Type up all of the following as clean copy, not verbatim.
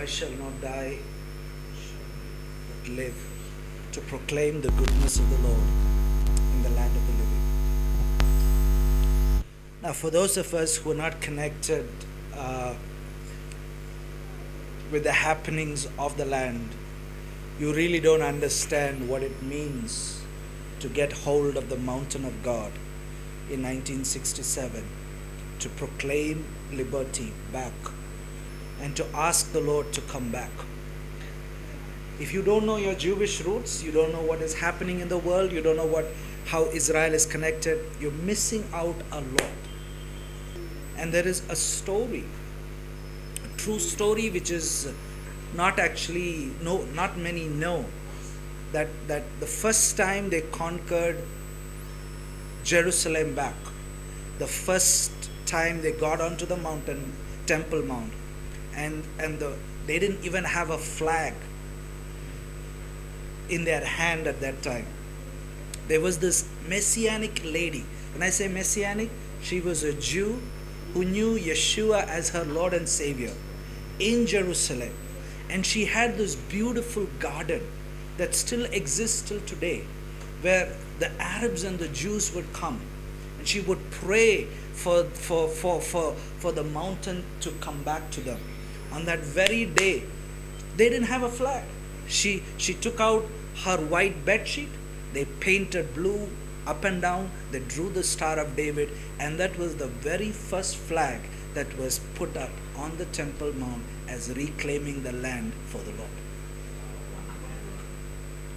I shall not die, but live to proclaim the goodness of the Lord in the land of the living. Now, for those of us who are not connected with the happenings of the land, you really don't understand what it means to get hold of the mountain of God in 1967, to proclaim liberty back and to ask the Lord to come back. If you don't know your Jewish roots, you don't know what is happening in the world, you don't know how Israel is connected, you're missing out a lot. And there is a story, a true story, which is not many know, that the first time they conquered Jerusalem back, the first time they got onto the mountain, Temple Mount, and they didn't even have a flag in their hand at that time. There was this messianic lady. When I say messianic, she was a Jew who knew Yeshua as her Lord and Savior in Jerusalem. And she had this beautiful garden that still exists till today, where the Arabs and the Jews would come, and she would pray for the mountain to come back to them. On that very day, they didn't have a flag. She took out her white bed sheet, they painted blue up and down, they drew the Star of David, and that was the very first flag that was put up on the Temple Mount as reclaiming the land for the Lord.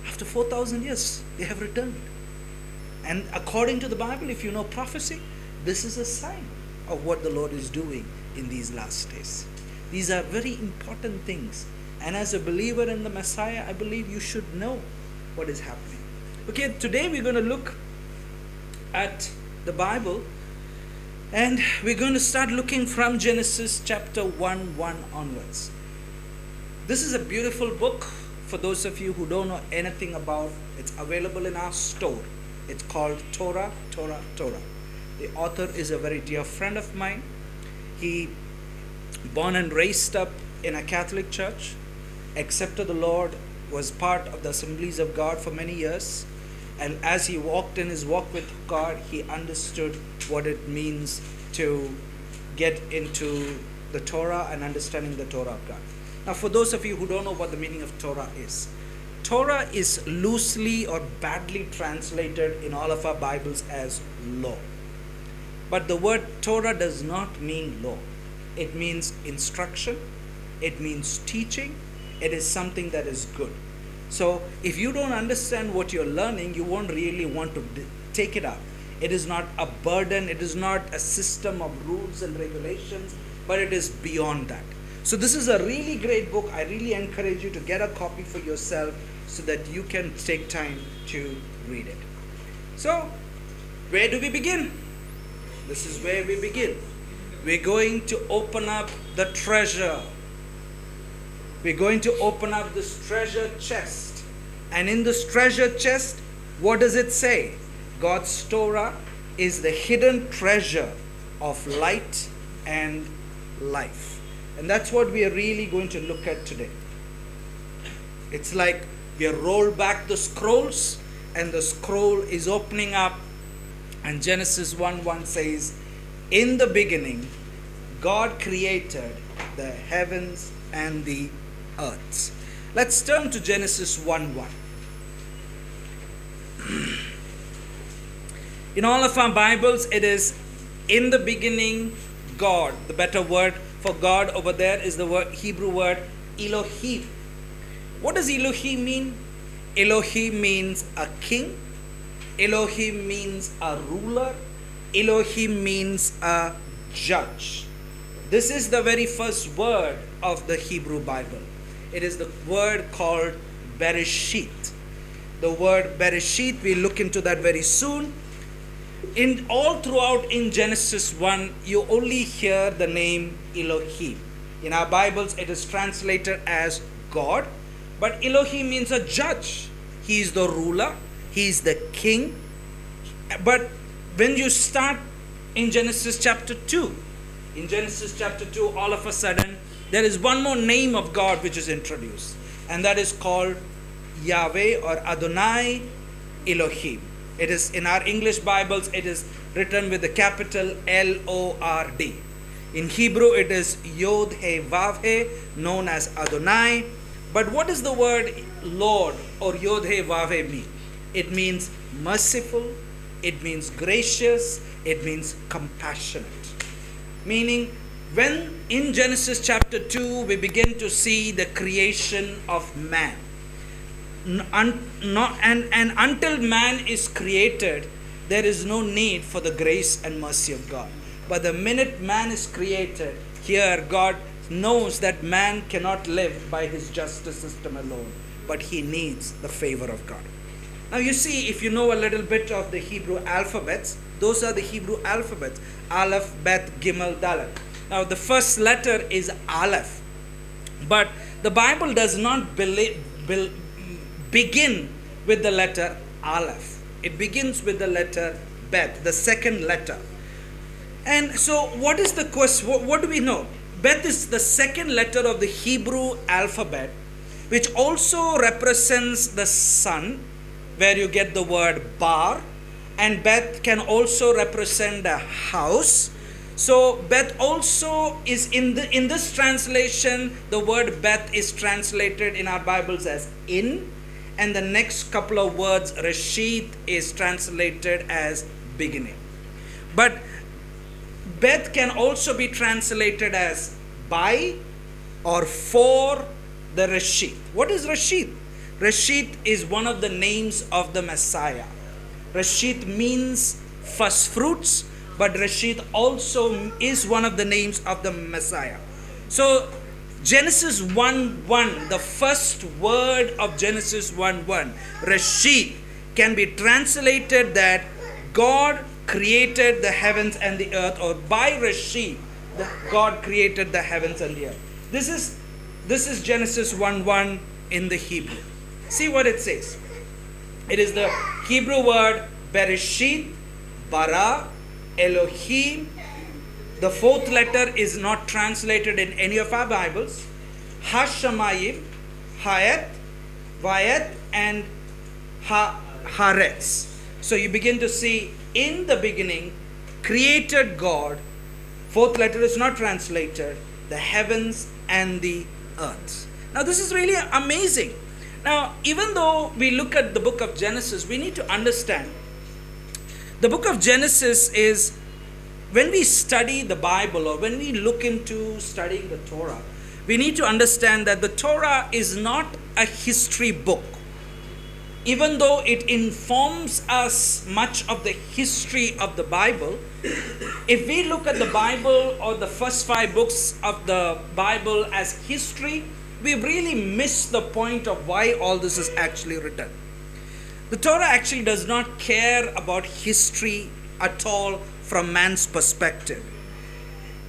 After 4,000 years, they have returned. And according to the Bible, if you know prophecy, this is a sign of what the Lord is doing in these last days. These are very important things. And as a believer in the Messiah, I believe you should know what is happening. Okay, today we're going to look at the Bible, and we're going to start looking from Genesis chapter 1 onwards. This is a beautiful book for those of you who don't know anything about. It's available in our store. It's called Torah. The author is a very dear friend of mine. He born and raised up in a Catholic church, accepted the Lord, was part of the Assemblies of God for many years, and as he walked in his walk with God, he understood what it means to get into the Torah and understanding the Torah of God. Now, for those of you who don't know what the meaning of Torah is loosely or badly translated in all of our Bibles as law. But the word Torah does not mean law. It means instruction. It means teaching. It is something that is good. So if you don't understand what you're learning, you won't really want to take it up. It is not a burden. It is not a system of rules and regulations, but it is beyond that. So this is a really great book. I really encourage you to get a copy for yourself so that you can take time to read it. So where do we begin? This is where we begin. We're going to open up the treasure. We're going to open up this treasure chest. And in this treasure chest, what does it say? God's Torah is the hidden treasure of light and life. And that's what we are really going to look at today. It's like we roll back the scrolls, and the scroll is opening up. And Genesis 1:1 says, in the beginning, God created the heavens and the earth. Let's turn to Genesis 1:1. In all of our Bibles, it is in the beginning, God. The better word for God over there is the Hebrew word Elohim. What does Elohim mean? Elohim means a king. Elohim means a ruler. Elohim means a judge. This is the very first word of the Hebrew Bible. It is the word called Bereshit. The word Bereshit, we'll look into that very soon. All throughout in Genesis 1, you only hear the name Elohim. In our Bibles, it is translated as God, but Elohim means a judge. He is the ruler. He is the king. But when you start in Genesis chapter 2, all of a sudden, there is one more name of God which is introduced, and that is called Yahweh or Adonai Elohim. It is in our English Bibles, it is written with the capital Lord. In Hebrew, it is Yod He Vav He, known as Adonai. But what does the word Lord or Yod He Vav He mean? It means merciful, it means gracious, it means compassionate. Meaning, when in Genesis chapter 2 we begin to see the creation of man, and until man is created, there is no need for the grace and mercy of God. But the minute man is created, here God knows that man cannot live by his justice system alone, but he needs the favor of God. Now you see, if you know a little bit of the Hebrew alphabets, those are the Hebrew alphabets: Aleph, Bet, Gimel, Dalet. Now the first letter is Aleph, but the Bible does not begin with the letter Aleph. It begins with the letter Bet, the second letter. And so what is the question? What do we know? Bet is the second letter of the Hebrew alphabet, which also represents the sun, where you get the word bar, and Bet can also represent a house. So Bet also is in this translation, the word Bet is translated in our Bibles as in, and the next couple of words, Reshit, is translated as beginning. But Bet can also be translated as by or for the Reshit. What is Reshit? Reshit is one of the names of the Messiah. Reshit means first fruits, but Reshit also is one of the names of the Messiah. So Genesis 1:1, the first word of Genesis 1:1, Reshit, can be translated that God created the heavens and the earth, or by Reshit, God created the heavens and the earth. This is Genesis 1:1 in the Hebrew. See what it says. It is the Hebrew word Bereshit, bara, Elohim. The fourth letter is not translated in any of our Bibles. Hashamayim, Hayat, Vayat, and Haaretz. So you begin to see, in the beginning, created God. Fourth letter is not translated. The heavens and the earth. Now this is really amazing. Now, even though we look at the book of Genesis, we need to understand the book of Genesis is, when we study the Bible or when we look into studying the Torah, we need to understand that the Torah is not a history book. Even though it informs us much of the history of the Bible, if we look at the Bible or the first 5 books of the Bible as history, we really miss the point of why all this is actually written. The Torah actually does not care about history at all from man's perspective.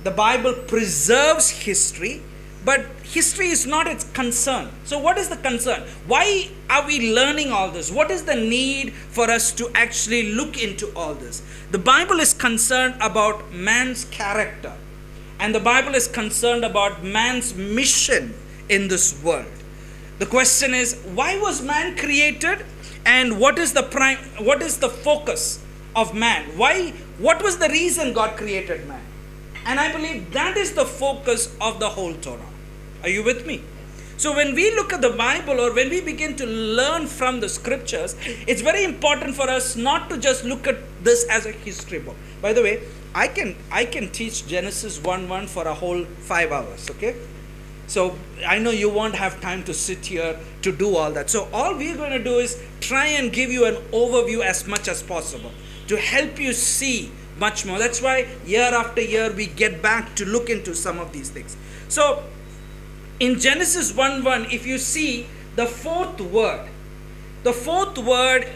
The Bible preserves history, but history is not its concern. So what is the concern? Why are we learning all this? What is the need for us to actually look into all this? The Bible is concerned about man's character, and the Bible is concerned about man's mission in this world. The question is, why was man created, and what is the focus of man? What was the reason God created man? And I believe that is the focus of the whole Torah. Are you with me? So when we look at the Bible, or when we begin to learn from the scriptures, it's very important for us not to just look at this as a history book. By the way, I can teach Genesis 1:1 for a whole 5 hours, okay? So I know you won't have time to sit here to do all that. So all we're going to do is try and give you an overview as much as possible to help you see much more. That's why year after year we get back to look into some of these things. So in Genesis 1:1, if you see the fourth word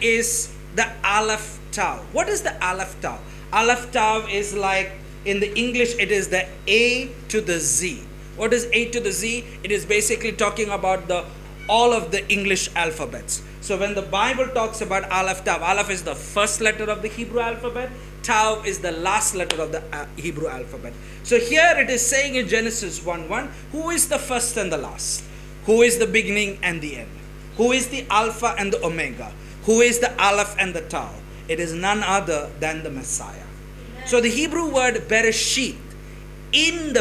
is the Aleph Tav. What is the Aleph Tav? Aleph Tav is like, in the English, it is the A to the Z. What is A to the Z? It is basically talking about the all of the English alphabets. So when the Bible talks about Aleph, Tav, Aleph is the first letter of the Hebrew alphabet, Tav is the last letter of the Hebrew alphabet. So here it is saying in Genesis 1:1, who is the first and the last? Who is the beginning and the end? Who is the Alpha and the Omega? Who is the Aleph and the Tav? It is none other than the Messiah. So the Hebrew word Bereshit, in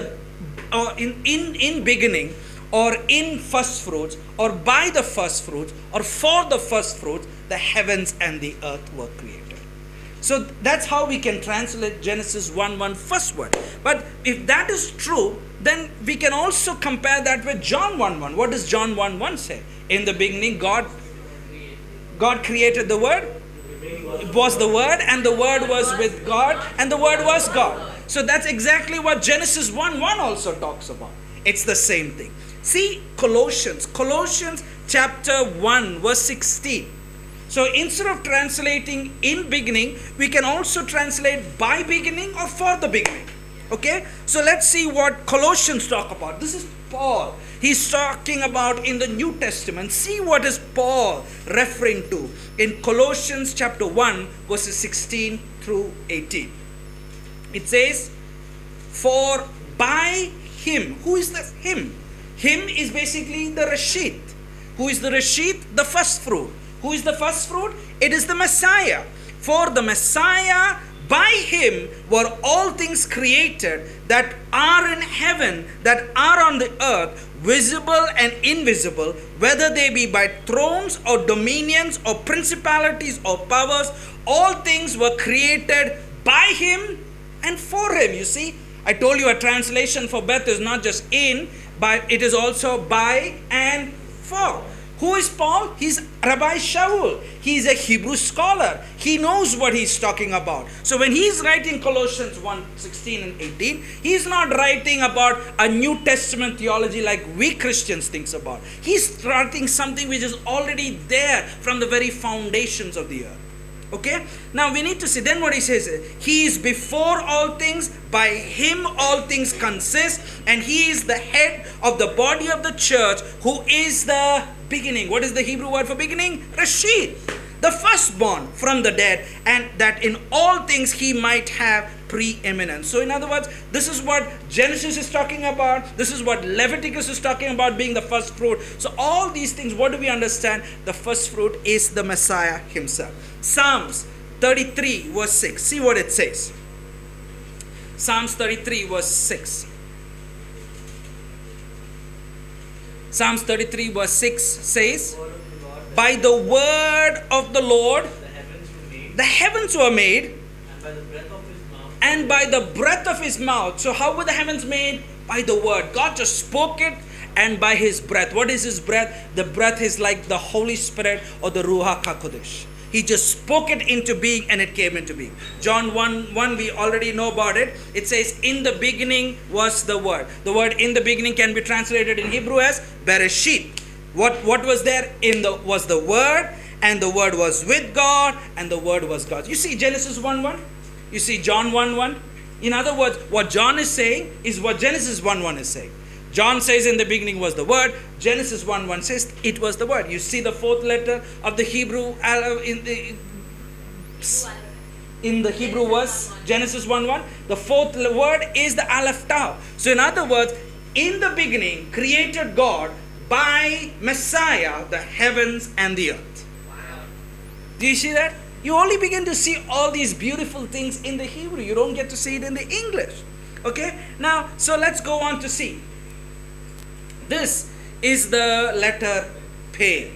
beginning, or in first fruits, or by the first fruits, or for the first fruits, the heavens and the earth were created. So that's how we can translate Genesis 1:1 first word. But if that is true, then we can also compare that with John 1:1. What does John 1:1 say? In the beginning, God created the Word. It was the Word, and the Word was with God, and the Word was God. So that's exactly what Genesis 1:1 also talks about. It's the same thing. See Colossians chapter 1 verse 16. So instead of translating in beginning, we can also translate by beginning or for the beginning. Okay, so let's see what Colossians talk about. This is Paul. He's talking about in the New Testament. See what is Paul referring to in Colossians chapter 1 verses 16 through 18. It says, for by him, who is the him? Him is basically the Reshit. Who is the Reshit? The first fruit. Who is the first fruit? It is the Messiah. For the Messiah, by him were all things created that are in heaven, that are on the earth, visible and invisible, whether they be by thrones or dominions or principalities or powers. All things were created by him and for him. You see, I told you a translation for Beth is not just in, but it is also by and for. Who is Paul? He's Rabbi Shaul. He's a Hebrew scholar. He knows what he's talking about. So when he's writing Colossians 1:16 and 18, he's not writing about a New Testament theology like we Christians think about. He's writing something which is already there from the very foundations of the earth. Okay, now we need to see then what he says. He is before all things, by him all things consist, and he is the head of the body of the church, who is the beginning. What is the Hebrew word for beginning? Reshit, the firstborn from the dead, and that in all things he might have preeminence. So in other words, this is what Genesis is talking about. This is what Leviticus is talking about, being the first fruit. So all these things, what do we understand? The first fruit is the Messiah himself. Psalms 33 verse 6. See what it says. Psalms 33 verse 6. Psalms 33 verse 6 says, by the word of the Lord the heavens were made, and by the breath of his mouth. So how were the heavens made? By the word. God just spoke it, and by his breath. What is his breath? The breath is like the Holy Spirit or the Ruach HaKodesh. He just spoke it into being and it came into being. John 1:1, we already know about it. It says, in the beginning was the word. The word in the beginning can be translated in Hebrew as Bereshit. What was there? Was the word, and the word was with God, and the word was God. You see Genesis 1:1? You see John 1:1? In other words, what John is saying is what Genesis 1:1 is saying. John says in the beginning was the word. Genesis 1:1 says it was the word. You see the fourth letter of the Hebrew in the Hebrew verse, Genesis 1:1. The fourth word is the Aleph Tav. So in other words, in the beginning created God by Messiah the heavens and the earth. Wow. Do you see that? You only begin to see all these beautiful things in the Hebrew. You don't get to see it in the English. Okay? Now, so let's go on to see. This is the letter Pe.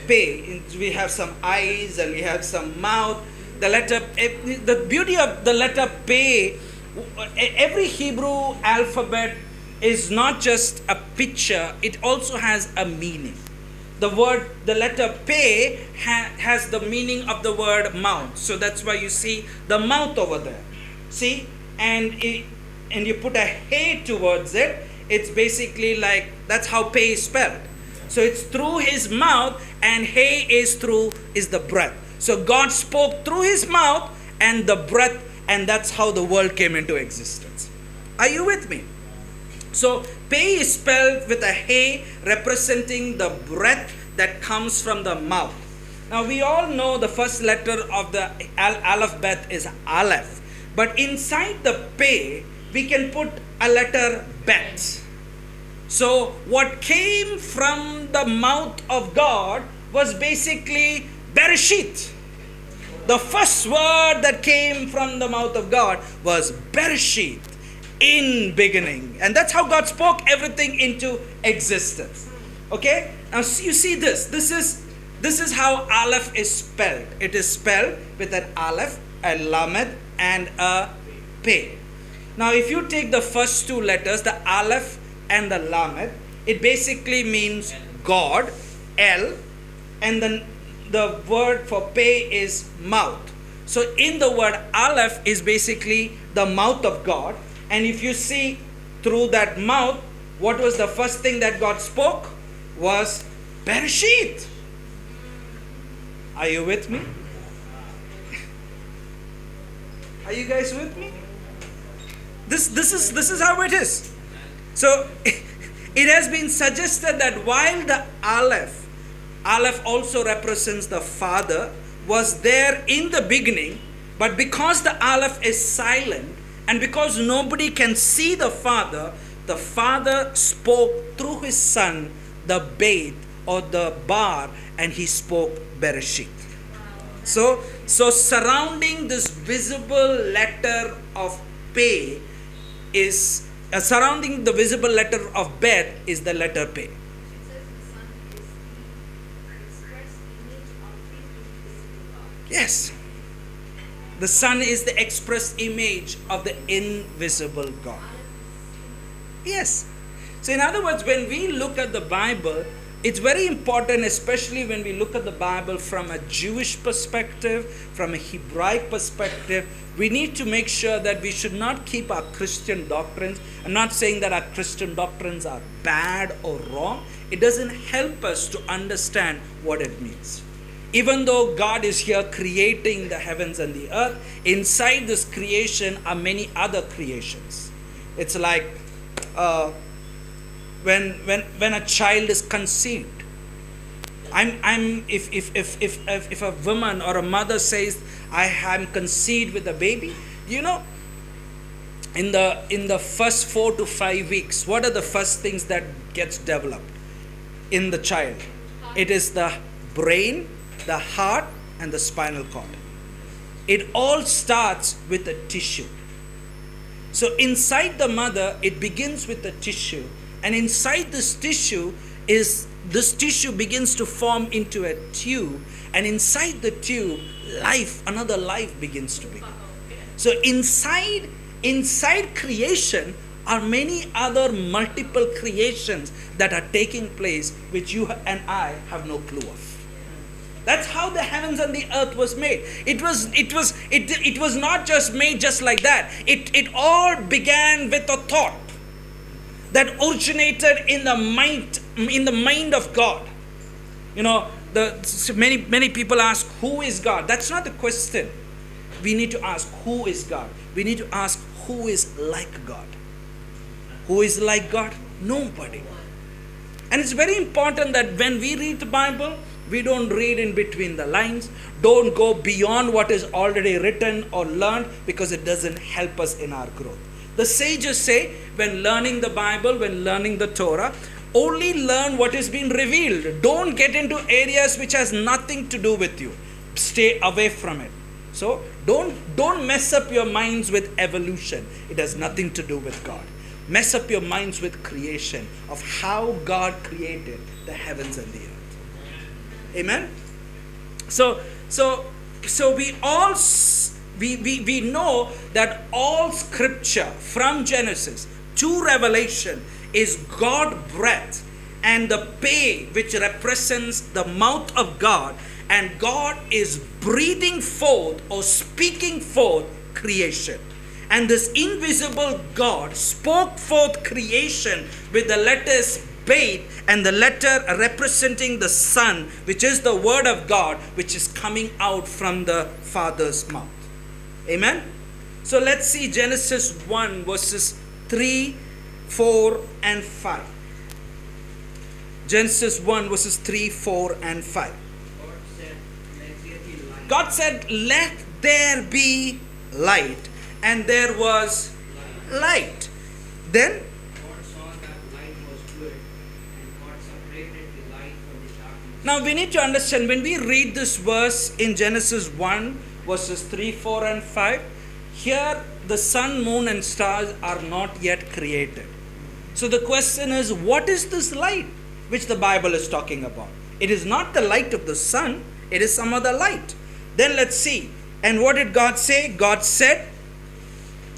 Pe. We have some eyes and we have some mouth. The letter, the beauty of the letter Pe, every Hebrew alphabet is not just a picture, it also has a meaning. The letter Pe has the meaning of the word mouth. So that's why you see the mouth over there. See? And you put a He towards it. It's basically like, that's how Pe is spelled. So it's through his mouth, and He is the breath. So God spoke through his mouth and the breath, and that's how the world came into existence. Are you with me? So Pe is spelled with a He, representing the breath that comes from the mouth. Now we all know the first letter of the alphabet is Aleph. But inside the Pe, we can put a letter Bet. So what came from the mouth of God was basically Bereshit. The first word that came from the mouth of God was Bereshit, in beginning. And that's how God spoke everything into existence. Okay? Now you see this. This is how Aleph is spelled. It is spelled with an Aleph, a Lamed, and a Pe. Now if you take the first two letters, the Aleph and the Lamed, it basically means God, El, and then the word for Pe is mouth. So in the word Aleph is basically the mouth of God. And if you see through that mouth, what was the first thing that God spoke? Was Bereshit. Are you with me? Are you guys with me? This is how it is. So it has been suggested that while the Aleph also represents the Father, was there in the beginning, but because the Aleph is silent and because nobody can see the Father spoke through his Son, the Beit or the Bar, and he spoke Bereshit. So surrounding this visible letter of Pe is surrounding the visible letter of Bet is the letter Pe. Yes. The Son is the express image of the invisible God. Yes. So in other words, when we look at the Bible, it's very important, especially when we look at the Bible from a Jewish perspective, from a Hebraic perspective, we need to make sure that we should not keep our Christian doctrines. I'm not saying that our Christian doctrines are bad or wrong. It doesn't help us to understand what it means. Even though God is here creating the heavens and the earth, inside this creation are many other creations. It's like when a child is conceived. If a woman or a mother says, I am conceived with a baby, you know, in the first 4 to 5 weeks, what are the first things that gets developed in the child? It is the brain, the heart, and the spinal cord. It all starts with a tissue. So inside the mother, it begins with a tissue, and inside this tissue begins to form into a tube, and inside the tube, another life begins to begin. So inside creation are many other multiple creations that are taking place, which you and I have no clue of. That's how the heavens and the earth was made. It was not just made just like that. It all began with a thought that originated in the mind of God. You know, many people ask, who is God? That's not the question. We need to ask, who is God? We need to ask, who is like God? Who is like God? Nobody. And it's very important that when we read the Bible, we don't read in between the lines. Don't go beyond what is already written or learned, because it doesn't help us in our growth. The sages say, when learning the Bible, when learning the Torah, only learn what is being revealed. Don't get into areas which has nothing to do with you. Stay away from it. So don't mess up your minds with evolution. It has nothing to do with God. Mess up your minds with creation, of how God created the heavens and the earth. Amen. So we know that all scripture from Genesis to Revelation is God breath, and the Pe, which represents the mouth of God, and God is breathing forth or speaking forth creation. And this invisible God spoke forth creation with the letters Beit and the letter representing the Son, which is the Word of God, which is coming out from the Father's mouth. Amen. So let's see Genesis 1 verses 3 4 and 5. Genesis 1 verses 3, 4 and 5. God said, let there be light. And there was light. Then God saw that light was good, and God separated the light from the darkness. now we need to understand, when we read this verse in Genesis 1 verses 3, 4 and 5, here the sun, moon and stars are not yet created. So the question is, what is this light which the Bible is talking about? It is not the light of the sun, it is some other light. Then let's see. And what did God say? God said,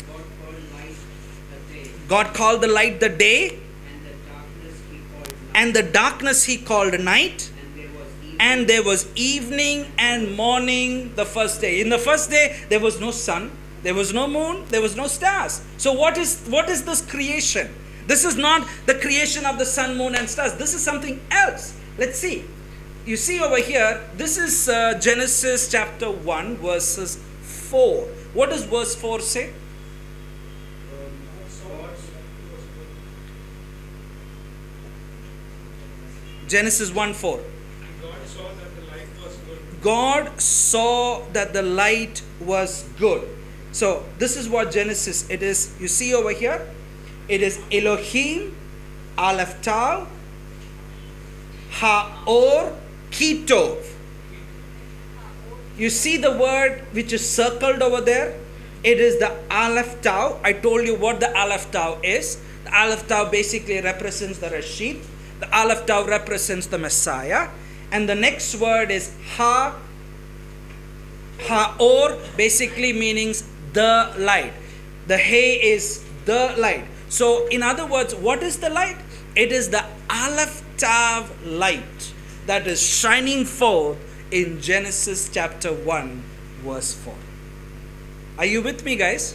God called light the day, God called the light the day, and the darkness he called and the darkness he called night. and there was And there was evening. evening and morning the first day. In the first day, there was no sun, there was no moon, there was no stars. So what is this creation? This is not the creation of the sun, moon and stars. This is something else. Let's see. You see over here, this is Genesis chapter 1 verses 4. What does verse 4 say? Genesis 1 4. God saw that the light was good. So this is what Genesis it is. You see over here, it is Elohim, Aleph Tav, Haor, Kitov. You see the word which is circled over there? It is the Aleph Tav. I told you what the Aleph Tav is. The Aleph Tav basically represents the Rashid. The Aleph Tav represents the Messiah. And the next word is Haor, basically means the light. The He is the light. So in other words, what is the light? It is the Aleph Tav light that is shining forth in Genesis chapter 1 verse 4. Are you with me, guys?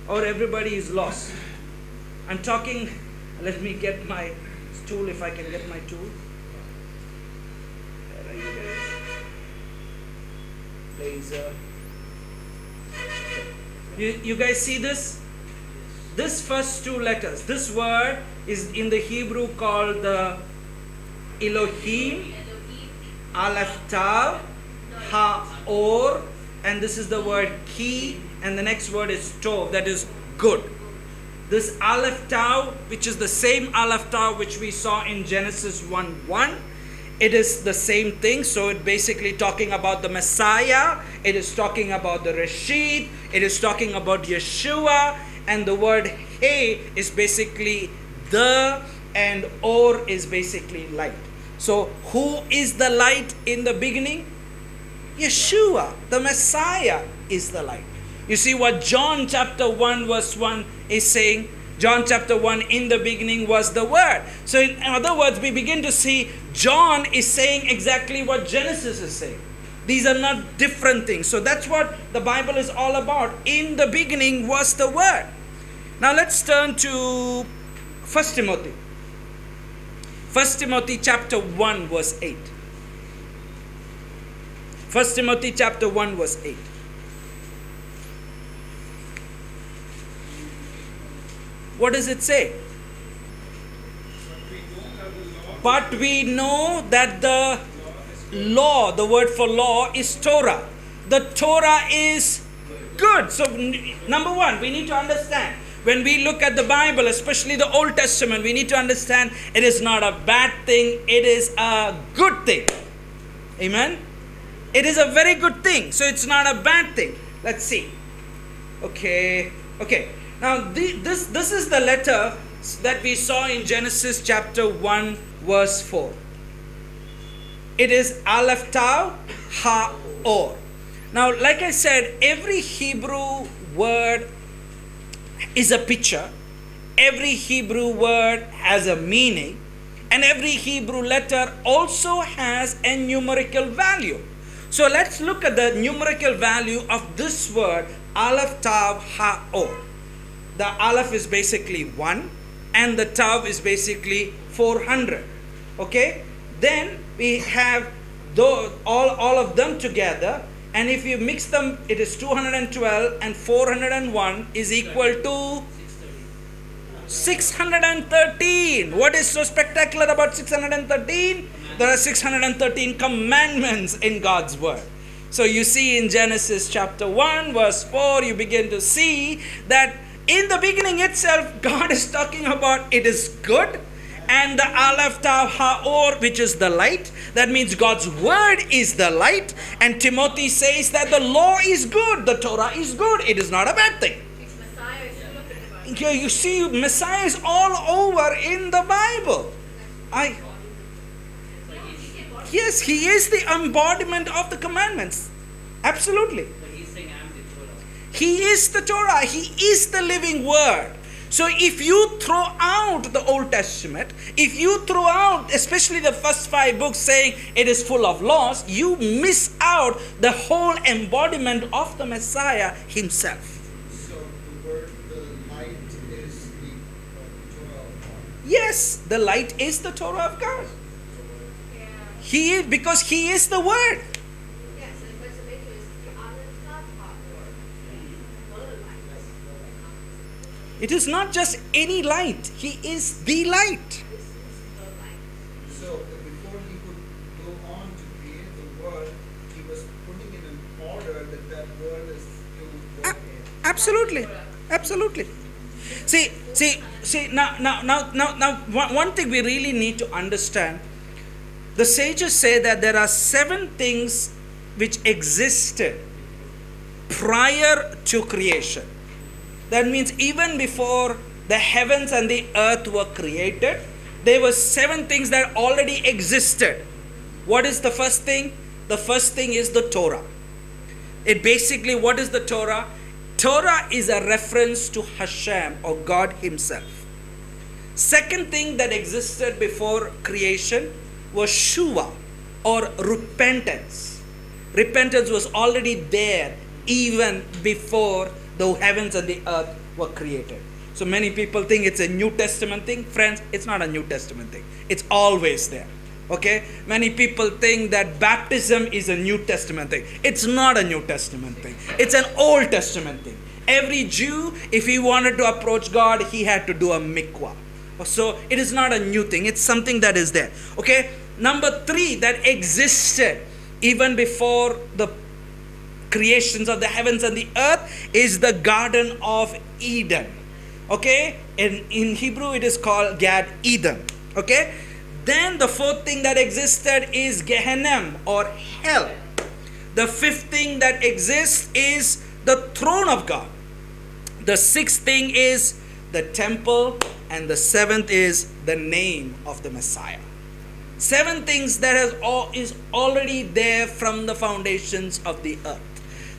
Or everybody is lost? I'm talking, let me get my tool, if I can get my tool. Where are you guys? Laser. You guys see this? This first two letters, this word is in the Hebrew called the Elohim, Aleph Tav, Haor, and this is the word Ki, and the next word is Tov, that is good. This Aleph Tav, which is the same Aleph Tav which we saw in Genesis 1:1, it is the same thing. So it basically talking about the Messiah, it is talking about the Rashid, it is talking about Yeshua, and the word He is basically the, and Or is basically light. So who is the light in the beginning? Yeshua, the Messiah, is the light. You see what John chapter 1 verse 1 is saying? John chapter 1, in the beginning was the Word. So in other words, we begin to see John is saying exactly what Genesis is saying. These are not different things. So that's what the Bible is all about. In the beginning was the Word. Now let's turn to 1 Timothy. 1 Timothy chapter 1 verse 8. 1 Timothy chapter 1 verse 8. What does it say? But we know that the law, the word for law is Torah. The Torah is good. So number one, we need to understand, when we look at the Bible, especially the Old Testament, we need to understand it is not a bad thing, it is a good thing. Amen? It is a very good thing, so it's not a bad thing. Let's see. Okay. Now this is the letter that we saw in Genesis chapter 1 verse 4. It is Aleph Tav Ha-Or. Now like I said, every Hebrew word is a picture. Every Hebrew word has a meaning. And every Hebrew letter also has a numerical value. So let's look at the numerical value of this word Aleph Tav Ha-Or. The Aleph is basically 1 and the Tav is basically 400. Okay? Then we have all of them together, and if you mix them, it is 212, and 401 is equal to 613. What is so spectacular about 613? There are 613 commandments in God's word. So you see in Genesis chapter 1 verse 4, you begin to see that in the beginning itself, God is talking about it is good. And the Aleph Tav Haor, which is the light. That means God's word is the light. And Timothy says that the law is good. The Torah is good. It is not a bad thing. You see, Messiah is all over in the Bible. Yes, he is the embodiment of the commandments. Absolutely. He is the Torah. He is the living word. So if you throw out the Old Testament, if you throw out especially the first 5 books saying it is full of laws, you miss out the whole embodiment of the Messiah himself. So the word, the light is the Torah of God. Yes, the light is the Torah of God. He is, because he is the word. It is not just any light. He is the light. So before he could go on to create the world, he was putting in an order that world is to go in. Absolutely. Absolutely. See, now, one thing we really need to understand. The sages say that there are 7 things which existed prior to creation. That means even before the heavens and the earth were created, there were 7 things that already existed. What is the first thing? The first thing is the Torah. It basically, what is the Torah? Torah is a reference to Hashem or God himself. Second thing that existed before creation was Shuvah or repentance. Repentance was already there even before the heavens and the earth were created. So many people think it's a New Testament thing. Friends, it's not a New Testament thing. It's always there. Okay? Many people think that baptism is a New Testament thing. It's not a New Testament thing. It's an Old Testament thing. Every Jew, if he wanted to approach God, he had to do a mikvah. So it is not a new thing. It's something that is there. Okay? Number 3 that existed even before the creations of the heavens and the earth is the Garden of Eden. Okay? In Hebrew it is called Gad Eden. Okay? Then the 4th thing that existed is Gehenna or hell. The 5th thing that exists is the throne of God. The 6th thing is the temple, and the 7th is the name of the Messiah. 7 things that is already there from the foundations of the earth.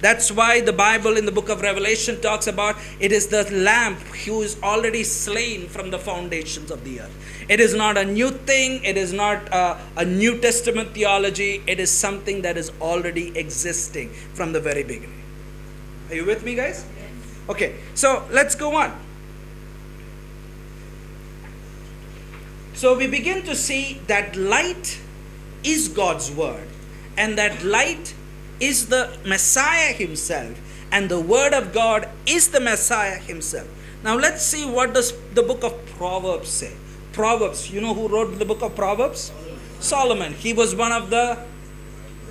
That's why the Bible in the book of Revelation talks about it is the Lamb who is already slain from the foundations of the earth. It is not a new thing. It is not a New Testament theology. It is something that is already existing from the very beginning. Are you with me, guys? Okay, so let's go on. So we begin to see that light is God's word, and that light is the Messiah himself, and the word of God is the Messiah himself. Now let's see what does the book of Proverbs say. Proverbs, you know who wrote the book of Proverbs? Solomon. He was one of the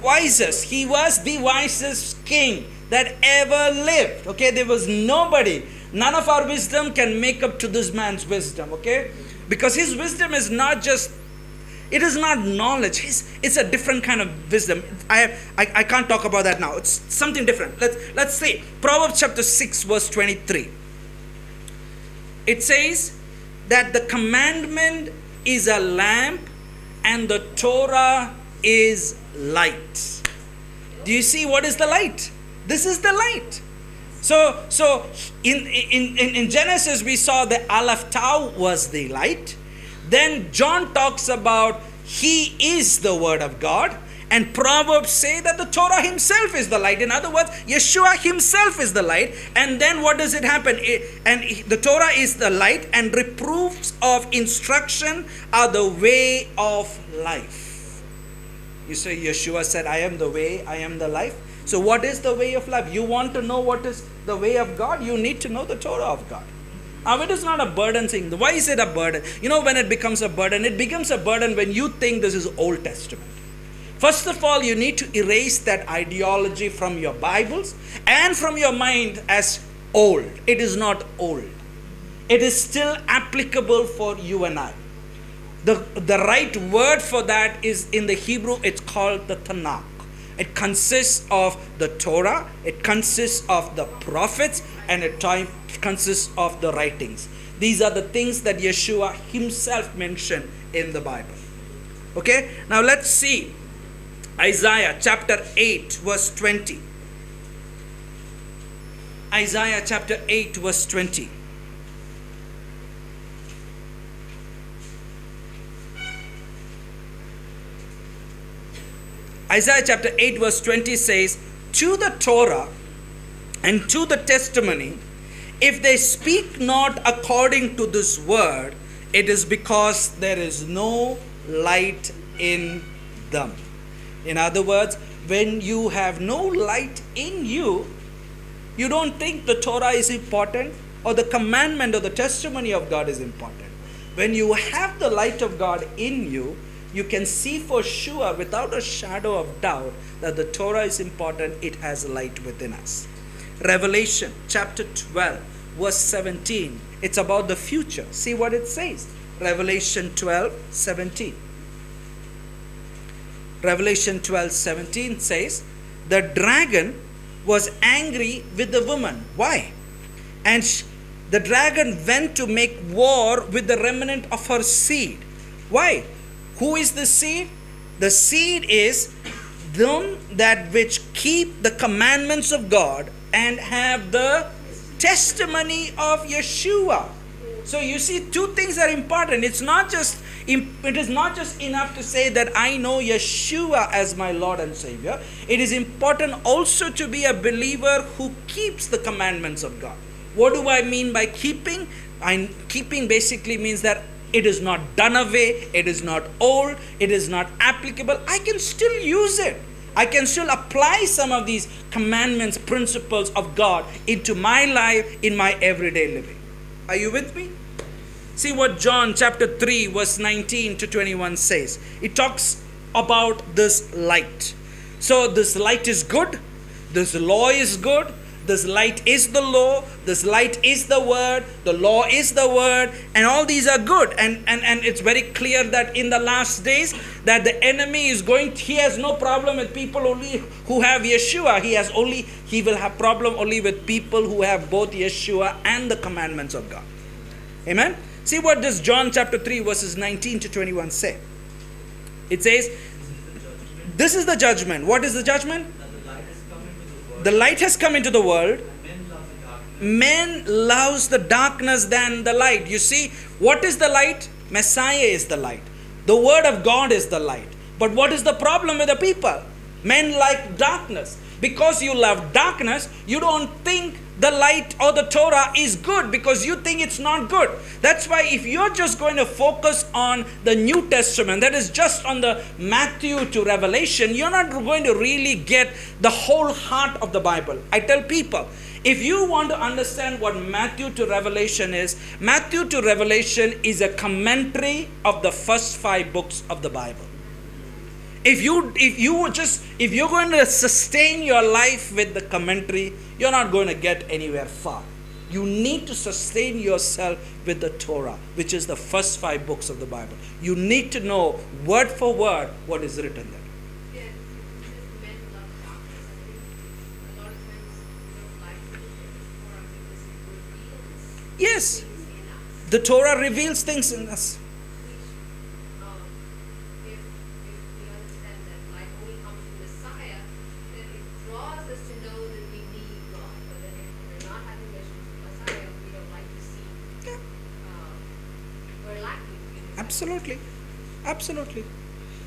wisest. He was the wisest king that ever lived. Okay, there was nobody. None of our wisdom can make up to this man's wisdom. Okay, because his wisdom is not just, it is not knowledge. It's a different kind of wisdom. I can't talk about that now. It's something different. Let's see. Proverbs chapter 6 verse 23. It says that the commandment is a lamp and the Torah is light. Do you see what is the light? This is the light. So in Genesis we saw the Aleph Tau was the light. Then John talks about he is the word of God. And Proverbs say that the Torah himself is the light. In other words, Yeshua himself is the light. And then what does it happen? The Torah is the light, and reproofs of instruction are the way of life. You say Yeshua said, I am the way, I am the life. So what is the way of life? You want to know what is the way of God? You need to know the Torah of God. Now, it is not a burden thing. Why is it a burden? You know, when it becomes a burden when you think this is Old Testament. First of all, you need to erase that ideology from your Bibles and from your mind as old. It is not old. It is still applicable for you and I. The right word for that is, in the Hebrew, it's called the Tanakh. It consists of the Torah, it consists of the prophets, and it consists of the writings. These are the things that Yeshua himself mentioned in the Bible. Okay, now let's see Isaiah chapter 8 verse 20. Isaiah chapter 8 verse 20. Isaiah chapter 8 verse 20 says, to the Torah and to the testimony, if they speak not according to this word, it is because there is no light in them. In other words, when you have no light in you, you don't think the Torah is important or the commandment or the testimony of God is important. When you have the light of God in you, you can see for sure without a shadow of doubt that the Torah is important. It has light within us. Revelation chapter 12 verse 17. It's about the future. See what it says. Revelation 12 17. Revelation 12 17 says, the dragon was angry with the woman. Why? And the dragon went to make war with the remnant of her seed. Why? Who is the seed? The seed is them that which keep the commandments of God and have the testimony of Yeshua. So you see, two things are important. It is not just enough to say that I know Yeshua as my Lord and Savior. It is important also to be a believer who keeps the commandments of God. What do I mean by keeping? Keeping basically means that it is not done away, it is not old, it is not applicable. I can still use it. I can still apply some of these commandments, principles of God into my life, in my everyday living. Are you with me? See what John chapter 3 verse 19 to 21 says. It talks about this light. So this light is good. This law is good. This light is the law. This light is the word. The law is the word. And all these are good. And it's very clear that in the last days that the enemy is he has no problem with people only who have Yeshua. He will have problem only with people who have both Yeshua and the commandments of God. Amen. See what does John chapter 3 verses 19 to 21 say. It says, this is the judgment. What is the judgment? The light has come into the world. Men loves the darkness than the light. You see, what is the light? Messiah is the light. The word of God is the light. But what is the problem with the people? Men like darkness. Because you love darkness, you don't think the light or the Torah is good because you think it's not good. That's why if you're just going to focus on the New Testament, that is just on the Matthew to Revelation, you're not going to really get the whole heart of the Bible. I tell people, if you want to understand what Matthew to Revelation is a commentary of the first 5 books of the Bible. If you're going to sustain your life with the commentary, you're not going to get anywhere far. You need to sustain yourself with the Torah, which is the first 5 books of the Bible. You need to know word for word what is written there. Yes, the Torah reveals things in us. Absolutely. Absolutely.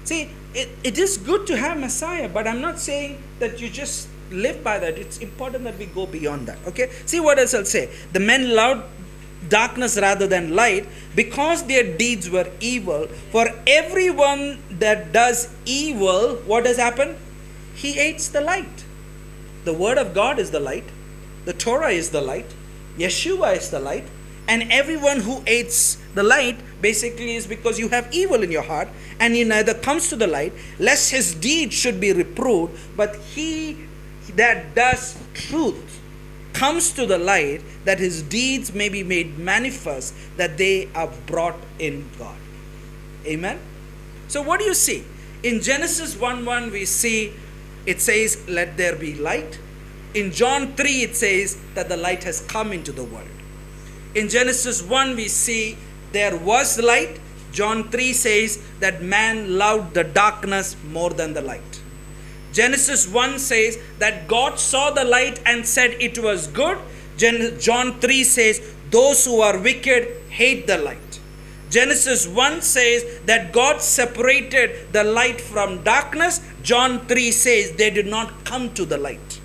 See, it is good to have Messiah, but I'm not saying that you just live by that. It's important that we go beyond that. Okay? See what else I'll say. The men loved darkness rather than light because their deeds were evil. For everyone that does evil, what does happen? He hates the light. The word of God is the light. The Torah is the light. Yeshua is the light. And everyone who hates the light basically is because you have evil in your heart, and he neither comes to the light, lest his deeds should be reproved. But he that does truth comes to the light, that his deeds may be made manifest, that they are brought in God. Amen. So what do you see? In Genesis 1:1 we see it says, let there be light. In John 3 it says that the light has come into the world. In Genesis 1 we see there was light. John 3 says that man loved the darkness more than the light. Genesis 1 says that God saw the light and said it was good. John 3 says those who are wicked hate the light. Genesis 1 says that God separated the light from darkness. John 3 says they did not come to the light.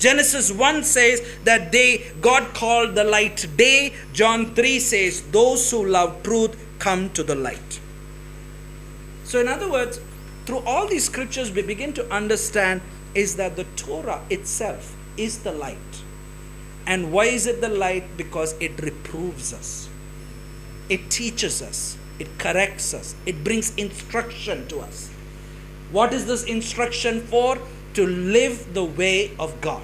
Genesis 1 says that God called the light day. John 3 says those who love truth come to the light. So in other words, through all these scriptures we begin to understand is that the Torah itself is the light. And why is it the light? Because it reproves us. It teaches us. It corrects us. It brings instruction to us. What is this instruction for? To live the way of God.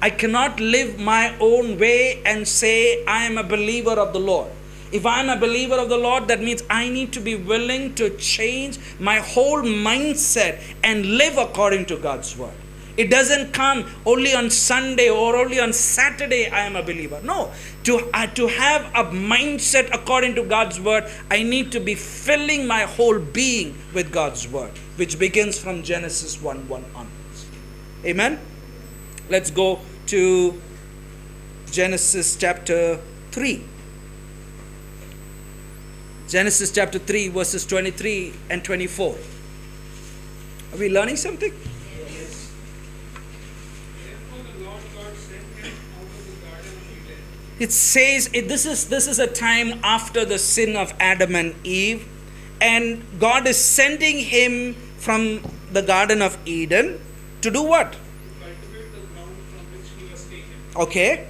I cannot live my own way and say I am a believer of the Lord. If I am a believer of the Lord, that means I need to be willing to change my whole mindset and live according to God's word. It doesn't come only on Sunday or only on Saturday I am a believer. No, to have a mindset according to God's word, I need to be filling my whole being with God's word, which begins from Genesis 1:1 onwards. Amen. Let's go to Genesis chapter 3. Genesis chapter 3 verses 23 and 24. Are we learning something? Yes. Therefore the Lord God sent him out of the Garden of Eden. It says this is a time after the sin of Adam and Eve, and God is sending him from the Garden of Eden to do what? To cultivate the ground from which he was taken. Okay.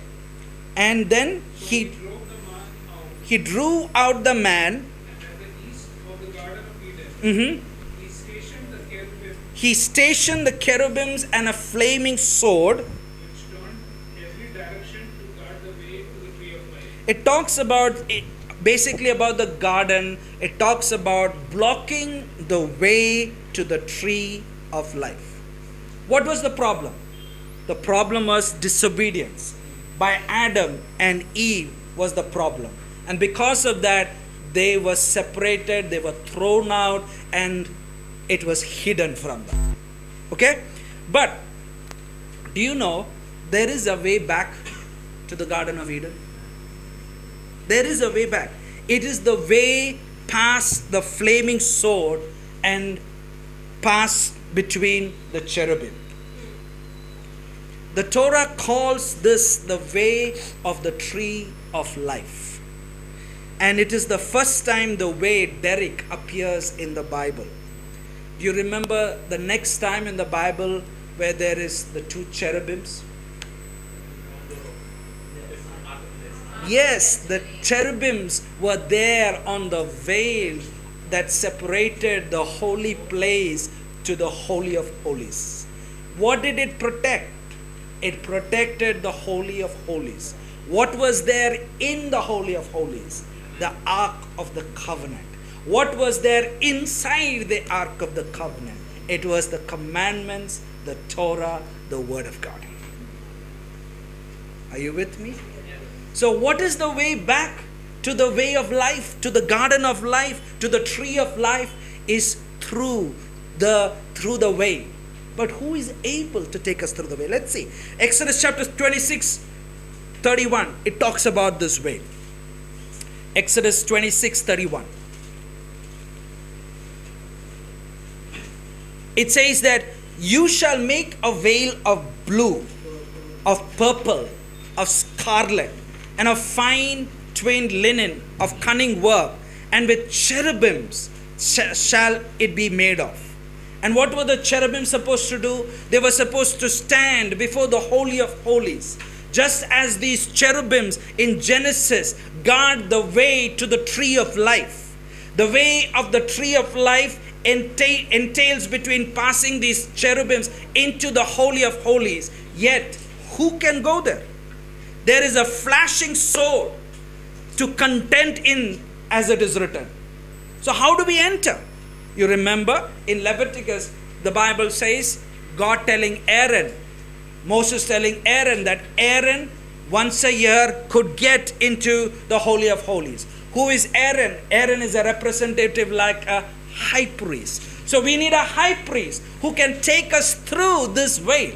And then So he drove the man out, He drew out the man. and at the east of the Garden of Eden, Mhm. he stationed the cherubim He stationed the cherubims and a flaming sword. which turned every direction to guard the way to the tree of life. It talks about basically about the garden. It talks about blocking the way to the tree of life. What was the problem? The problem was disobedience. By Adam and Eve was the problem. And because of that, they were separated, they were thrown out, and it was hidden from them. Okay? But do you know there is a way back to the Garden of Eden? There is a way back. It is the way past the flaming sword and past between the cherubim. The Torah calls this the way of the tree of life. And it is the first time the way Derek appears in the Bible. Do you remember the next time in the Bible where there is the two cherubims? Yes, the cherubims were there on the veil that separated the holy place to the Holy of Holies. What did it protect? It protected the Holy of Holies. What was there in the Holy of Holies? The Ark of the Covenant. What was there inside the Ark of the Covenant? It was the commandments, the Torah, the Word of God. Are you with me? So what is the way back to the way of life, to the garden of life, to the tree of life? Is through the way. But who is able to take us through the way? Let's see. Exodus chapter 26:31. It talks about this way. Exodus 26:31. It says that you shall make a veil of blue, of purple, of scarlet, and of fine twinned linen, of cunning work, and with cherubims shall it be made of. And what were the cherubim supposed to do? They were supposed to stand before the Holy of Holies. Just as these cherubims in Genesis guard the way to the tree of life. The way of the tree of life entails between passing these cherubims into the Holy of Holies. Yet, who can go there? There is a flashing sword to contend in, as it is written. So how do we enter? You remember in Leviticus, the Bible says, God telling Aaron, Moses telling Aaron that Aaron once a year could get into the Holy of Holies. Who is Aaron? Aaron is a representative like a high priest. So we need a high priest who can take us through this veil.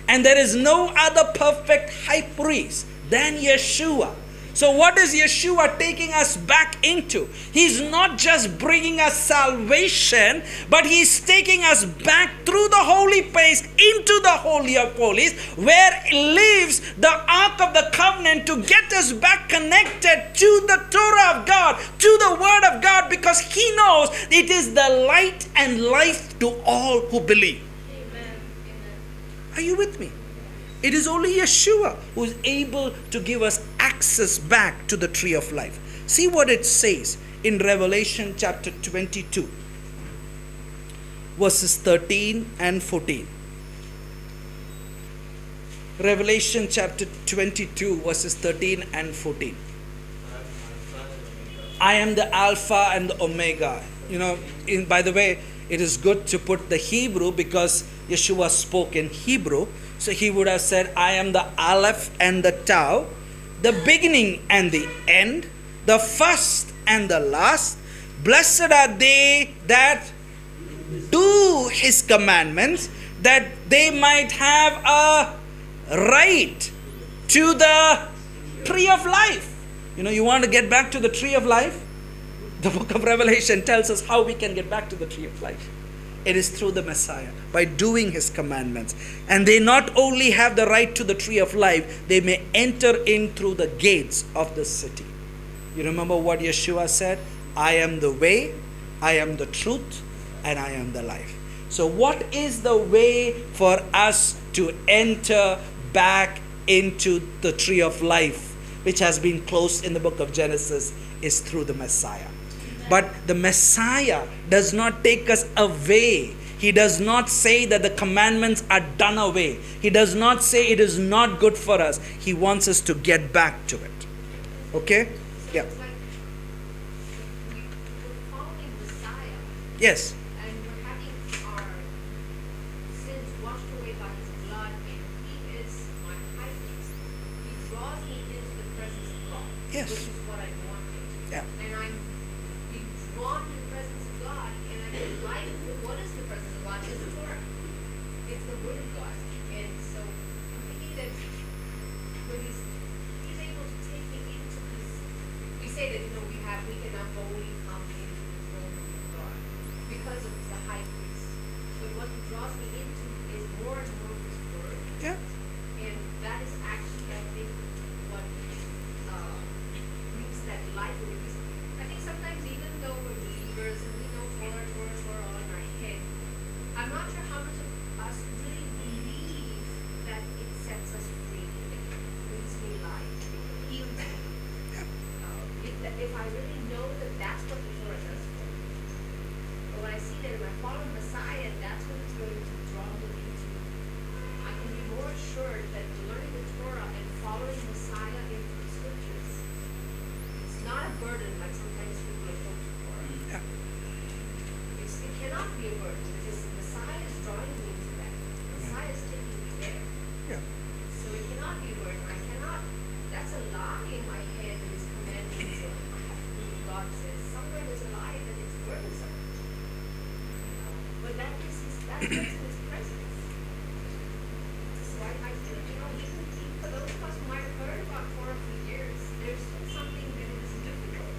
And there is no other perfect high priest than Yeshua. So what is Yeshua taking us back into? He's not just bringing us salvation, but He's taking us back through the holy place into the Holy of Holies, where lives the Ark of the Covenant to get us back connected to the Torah of God, to the Word of God, because He knows it is the light and life to all who believe. Amen. Are you with me? It is only Yeshua who is able to give us access back to the tree of life. See what it says in Revelation chapter 22, verses 13 and 14. Revelation chapter 22, verses 13 and 14. I am the Alpha and the Omega. You know, by the way, it is good to put the Hebrew because Yeshua spoke in Hebrew. So He would have said, I am the Aleph and the Tau, the beginning and the end, the first and the last. Blessed are they that do His commandments, that they might have a right to the tree of life. You know, you want to get back to the tree of life? The book of Revelation tells us how we can get back to the tree of life. It is through the Messiah, by doing His commandments. And they not only have the right to the tree of life, they may enter in through the gates of the city. You remember what Yeshua said? I am the way, I am the truth, and I am the life. So what is the way for us to enter back into the tree of life, which has been closed in the book of Genesis, is through the Messiah. But the Messiah does not take us away. He does not say that the commandments are done away. He does not say it is not good for us. He wants us to get back to it. Okay? So Yeah. it's like we're following Messiah, Yes. and we're having our sins washed away by His blood, and He is my high priest. He draws me into the presence of God, Yes. which is what I wanted. Yeah. And I'm being drawn to the presence of God, and I'm delighted with what is the presence of God? It's the Torah. It's the Word of God. And so I'm thinking that when He's able to take me into this, we say that, we cannot boldly come into the throne room of God because of the high priest. But what He draws me into is more and more of His Word. Yeah. And that is actually, I think, what brings that life away. Because I think sometimes even though we're believers and we know Torah all in our head, I'm not sure how much of us really believe that it sets us free, it brings me life, it heals me. If I really know that that's what the Torah does for me. But when I see that if I follow Messiah, that's what it's going to draw me into. I can be more assured that learning the Torah and following Messiah into the scriptures, it's not a burden like sometimes people approach the Torah. Yeah. It cannot be a burden because the Messiah is drawing me into that. The Messiah is taking me there. Yeah. So it cannot be a burden. That's a lie in my head that is commandments and I have to do what God says. Somewhere there's a lie that it's burdensome. But that is His presence. So I think, even for those of us who might have heard about Torah for years, there's still something that is difficult.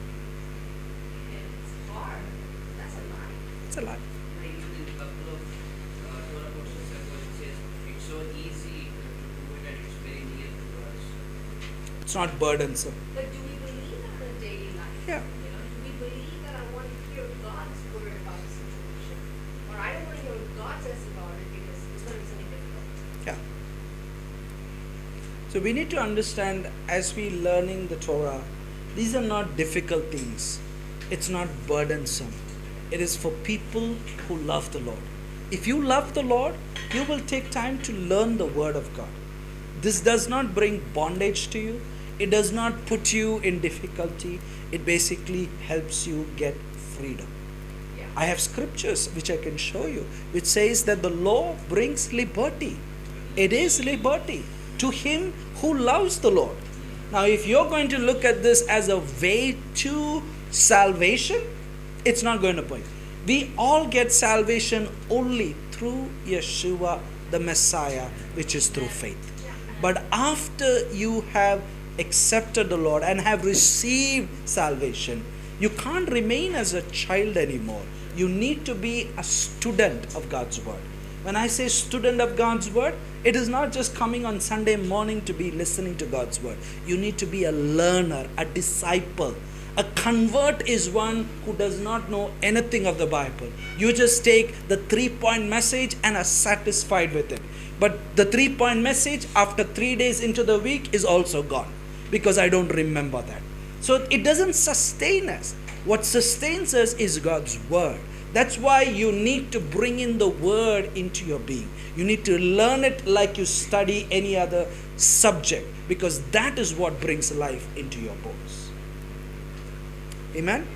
And it's hard. That's a lie. It's a lie. Even in a couple of Torah portions where it says it's so easy to do it and it's very near to us. It's not burdensome. But do we believe that in daily life? Yeah. Do we believe that I want to hear God's word about the situation? Or I don't want to hear what God says about it because it's going to be something difficult. Yeah. So we need to understand, as we learning the Torah, These are not difficult things. It's not burdensome. It is for people who love the Lord. If you love the Lord, you will take time to learn the Word of God. This does not bring bondage to you. It does not put you in difficulty. It basically helps you get freedom. Yeah. I have scriptures which I can show you, which says that the law brings liberty. It is liberty to him who loves the Lord. Now, if you're going to look at this as a way to salvation, it's not going to point. We all get salvation only through Yeshua, the Messiah, which is through faith. But after you have accepted the Lord and have received salvation, you can't remain as a child anymore. You need to be a student of God's Word. When I say student of God's Word, it is not just coming on Sunday morning to be listening to God's Word. You need to be a learner, a disciple. A convert is one who does not know anything of the Bible. You just take the 3-point message and are satisfied with it. But the 3-point message after 3 days into the week is also gone, because I don't remember that. So it doesn't sustain us. What sustains us is God's Word. That's why you need to bring in the Word into your being. You need to learn it like you study any other subject, because that is what brings life into your bones. Amen?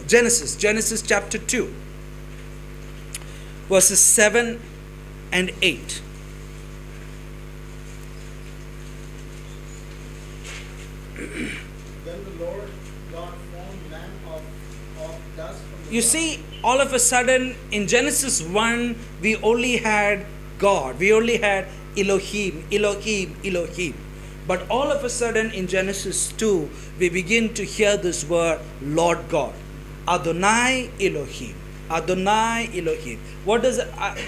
Genesis chapter 2, verses 7 and 8. Then the Lord God formed man of dust from the You ground. see, all of a sudden in Genesis 1, we only had God. We only had Elohim. But all of a sudden in Genesis 2, we begin to hear this word, Lord God. Adonai Elohim. Adonai Elohim. What does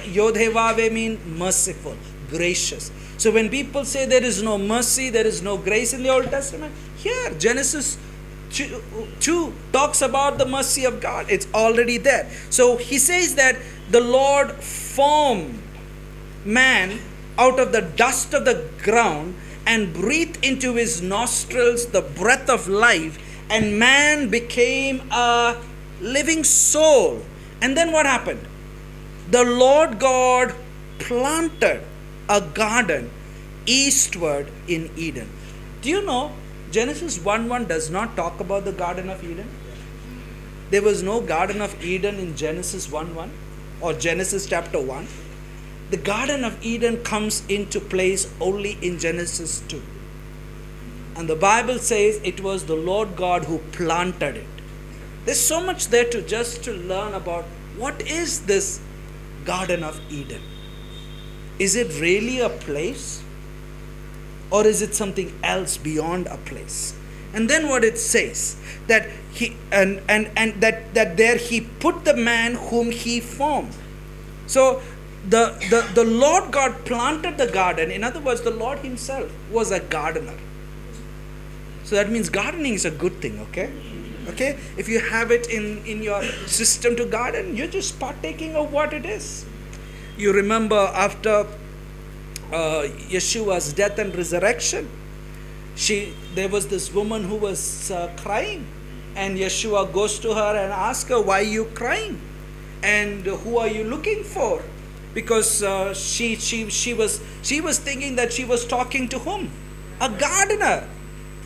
Yod-Heh-Vav-Heh mean? Merciful, gracious. So when people say there is no mercy, there is no grace in the Old Testament, here Genesis 2 talks about the mercy of God. It's already there. So he says that the Lord formed man out of the dust of the ground and breathed into his nostrils the breath of life, and man became a living soul. And then what happened? The Lord God planted a garden eastward in Eden. Do you know Genesis 1:1 does not talk about the Garden of Eden? There was no Garden of Eden in Genesis 1:1 or Genesis chapter 1. The Garden of Eden comes into place only in Genesis 2. And the Bible says it was the Lord God who planted it. There's so much there to learn about what is this Garden of Eden. Is it really a place? Or is it something else beyond a place? And then what it says, that he that there he put the man whom he formed. So the Lord God planted the garden. In other words, the Lord himself was a gardener. So that means gardening is a good thing, okay? Okay? If you have it in your system to garden, you're just partaking of what it is. You remember after Yeshua's death and resurrection, there was this woman who was crying, and Yeshua goes to her and asks her, why are you crying? And who are you looking for? Because she was thinking that she was talking to whom? A gardener.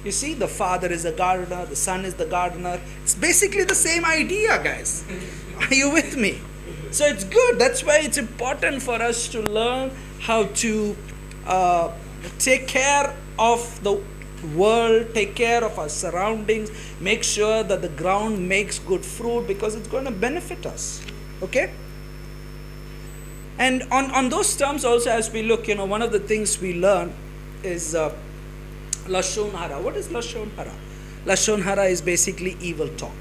You see, the Father is a gardener, the Son is the gardener. It's basically the same idea, guys. Are you with me? So it's good. That's why it's important for us to learn how to take care of the world, take care of our surroundings, make sure that the ground makes good fruit, because it's going to benefit us. Okay? And on those terms also, as we look, one of the things we learn is Lashon Hara. What is Lashon Hara? Lashon Hara is basically evil talk.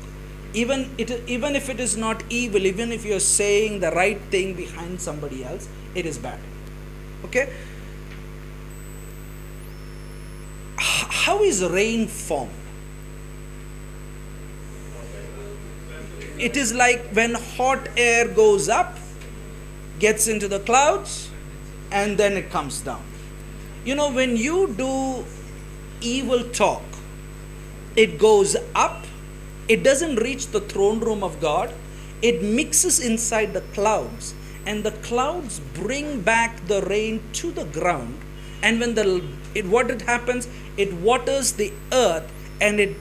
Even if it is not evil, even if you are saying the right thing behind somebody else, it is bad. Okay? How is rain formed? It is like when hot air goes up, gets into the clouds, and then it comes down. You know, when you do evil talk, it goes up, it doesn't reach the throne room of God, it mixes inside the clouds, and the clouds bring back the rain to the ground. And when what it happens, it waters the earth, and it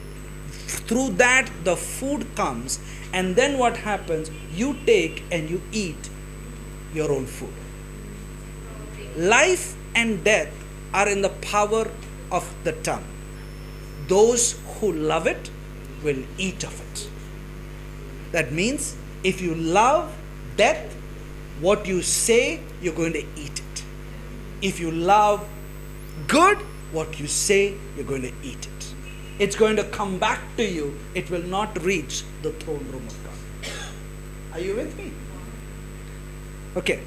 through that the food comes, and then what happens, you take and you eat your own food. Life and death are in the power of the tongue. Those who love it will eat of it. That means if you love death, what you say, you're going to eat it. If you love good, what you say, you're going to eat it. It's going to come back to you. It will not reach the throne room of God. Are you with me? Okay.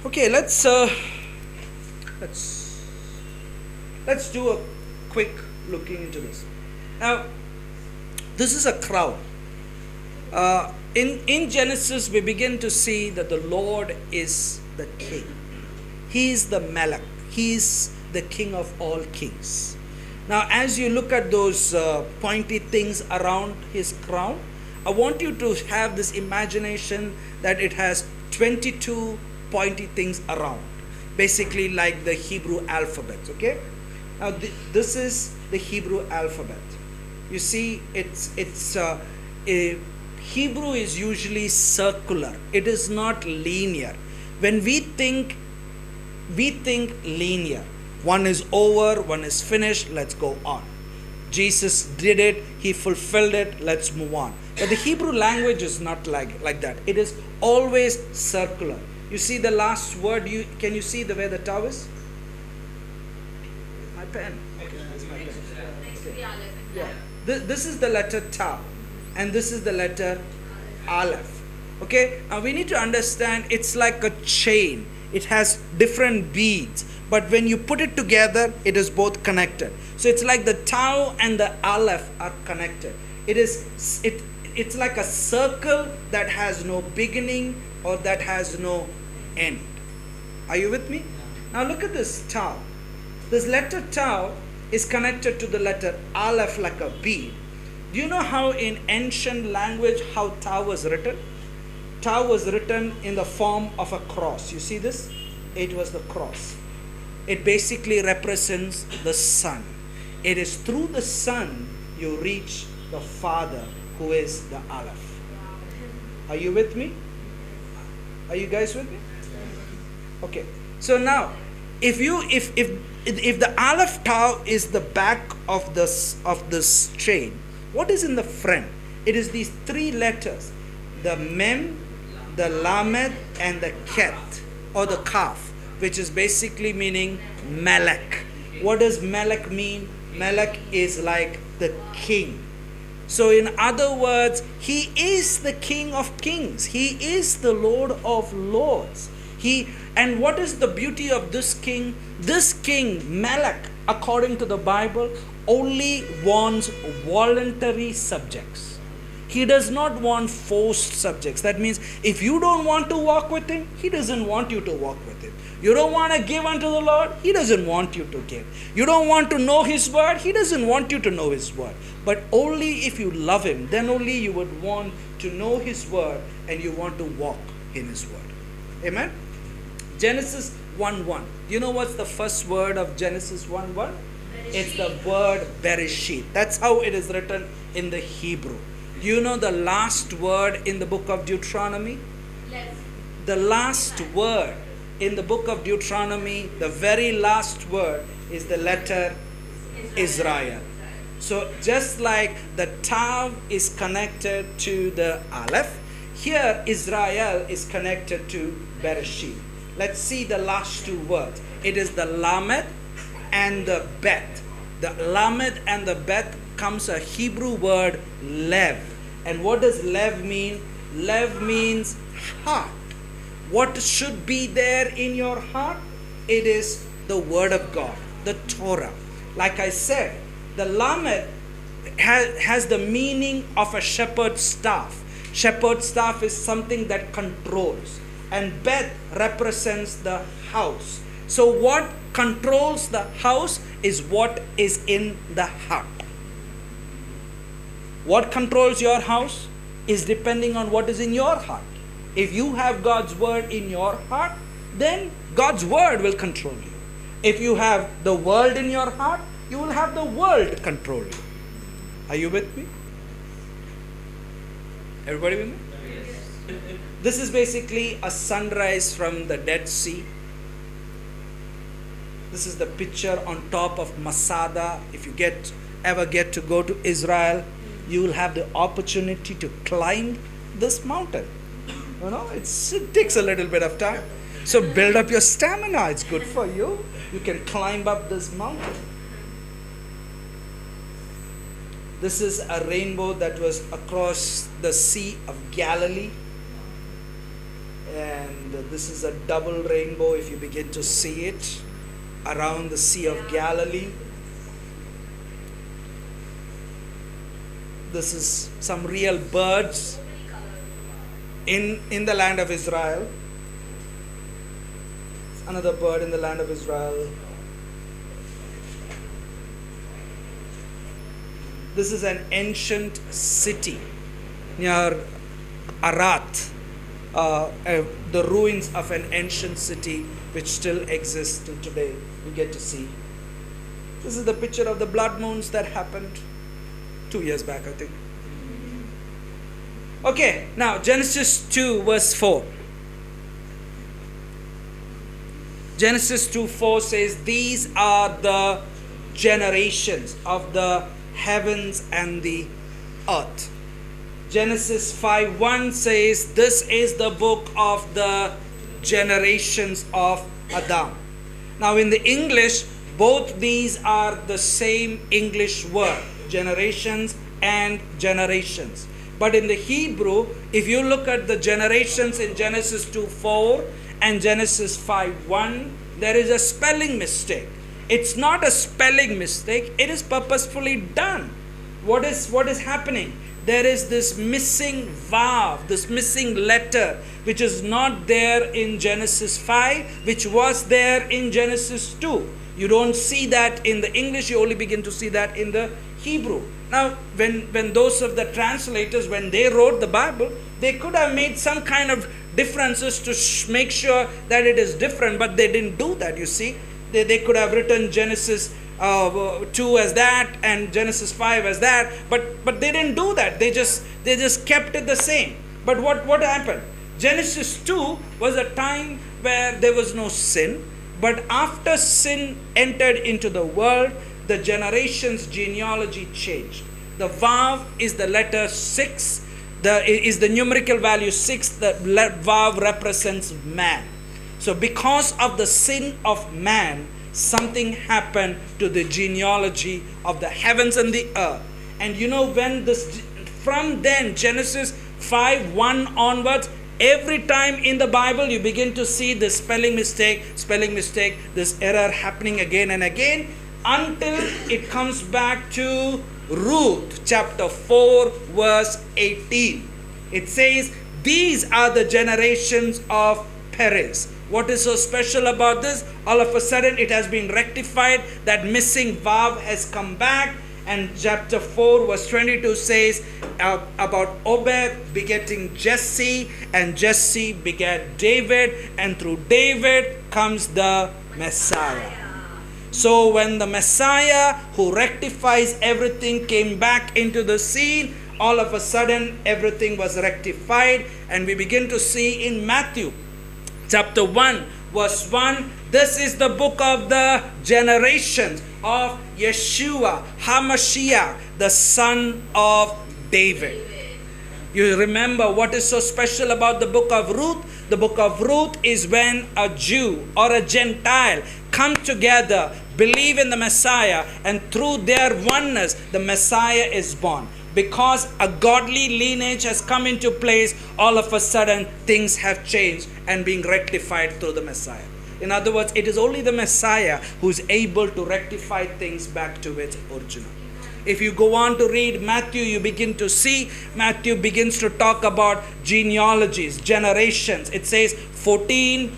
Okay, let's do a quick looking into this. Now, this is a crowd. In Genesis, we begin to see that the Lord is the king. He is the Melech. He is the king of all kings. Now, as you look at those pointy things around his crown, I want you to have this imagination that it has 22 pointy things around, basically like the Hebrew alphabet. Okay, now this is the Hebrew alphabet. You see, Hebrew is usually circular. It is not linear. When we think linear. One is over, one is finished, let's go on. Jesus did it, he fulfilled it, let's move on. But the Hebrew language is not like that. It is always circular. You see the last word, can you see the way the tau is? My pen. Okay, that's my pen. Next to the Aleph. Yeah. This is the letter tau, and this is the letter aleph. Okay, now we need to understand it's like a chain. It has different beads, but when you put it together, it is both connected. So it's like the tau and the aleph are connected. It's like a circle that has no beginning or that has no end. Are you with me? Now look at this tau. This letter tau is connected to the letter aleph like a bead. Do you know how in ancient language how tau was written? Tau was written in the form of a cross. You see this? It was the cross. It basically represents the Son. It is through the Son you reach the Father, who is the aleph. Are you with me? Are you guys with me? Okay. So now, if the aleph tau is the back of this chain, what is in the front? It is these three letters: the mem, the lamed, and the ket, or the kaf, which is basically meaning Melech. What does Melech mean? Melech is like the king. So in other words, he is the King of Kings. He is the Lord of Lords. And what is the beauty of this king? This king, Melech, according to the Bible, only wants voluntary subjects. He does not want forced subjects. That means if you don't want to walk with him, he doesn't want you to walk with him. You don't want to give unto the Lord, he doesn't want you to give. You don't want to know his word, he doesn't want you to know his word. But only if you love him, then only you would want to know his word and you want to walk in his word. Amen? Genesis 1:1. You know what's the first word of Genesis 1:1? It's the word Bereshit. That's how it is written in the Hebrew. Do you know the last word in the book of Deuteronomy? Yes. The last word in the book of Deuteronomy, the very last word is the letter Israel. So just like the Tav is connected to the Aleph, here Israel is connected to Bereshit. Let's see the last two words. It is the Lamed and the Bet. The Lamed and the Bet comes a Hebrew word Lev. And what does Lev mean? Lev means heart. What should be there in your heart? It is the word of God, the Torah. Like I said, the Lamed has the meaning of a shepherd's staff. Shepherd staff is something that controls. And Beth represents the house. So what controls the house is what is in the heart. What controls your house is depending on what is in your heart. If you have God's word in your heart, then God's word will control you. If you have the world in your heart, you will have the world control you. Are you with me? Everybody with me? Yes. This is basically a sunrise from the Dead Sea. This is the picture on top of Masada. If you ever get to go to Israel, you will have the opportunity to climb this mountain. You know, it takes a little bit of time. So build up your stamina. It's good for you. You can climb up this mountain. This is a rainbow that was across the Sea of Galilee. And this is a double rainbow if you begin to see it around the Sea of Galilee. This is some real birds in the land of Israel. Another bird in the land of Israel. This is an ancient city near Arat, the ruins of an ancient city which still exists till today. We get to see. This is the picture of the blood moons that happened 2 years back, I think. Okay, now Genesis 2 verse 4. Genesis 2:4 says, these are the generations of the heavens and the earth. Genesis 5:1 says, this is the book of the generations of Adam. Now in the English, both these are the same English word, generations and generations. But in the Hebrew, if you look at the generations in Genesis 2:4 and Genesis 5:1, there is a spelling mistake. It's not a spelling mistake, it is purposefully done. What is happening? There is this missing vav, this missing letter, which is not there in Genesis 5, which was there in Genesis 2. You don't see that in the English, you only begin to see that in the Hebrew. Now, when those of the translators, when they wrote the Bible, they could have made some kind of differences to make sure that it is different, but they didn't do that, you see. They could have written Genesis 2 as that and Genesis 5 as that, but they didn't do that. They just kept it the same. But what happened? Genesis 2 was a time where there was no sin, but after sin entered into the world, the generation's genealogy changed. The Vav is the letter 6, is the numerical value 6, the Vav represents man. So because of the sin of man, something happened to the genealogy of the heavens and the earth. And you know, from then, Genesis 5:1 onwards, every time in the Bible you begin to see this spelling mistake, this error happening again and again, until it comes back to Ruth chapter 4 verse 18. It says, these are the generations of Perez. What is so special about this? All of a sudden it has been rectified. That missing vav has come back. And chapter 4 verse 22 says about Obed begetting Jesse, and Jesse begat David, and through David comes the Messiah. So when the Messiah who rectifies everything came back into the scene, all of a sudden everything was rectified. And we begin to see in Matthew chapter 1 verse 1, this is the book of the generations of Yeshua HaMashiach, the son of David. You remember what is so special about the book of Ruth? The book of Ruth is when a Jew or a Gentile come together, believe in the Messiah, and through their oneness, the Messiah is born. Because a godly lineage has come into place, all of a sudden things have changed and being rectified through the Messiah. In other words, it is only the Messiah who is able to rectify things back to its original. If you go on to read Matthew, you begin to see Matthew begins to talk about genealogies, generations. It says 14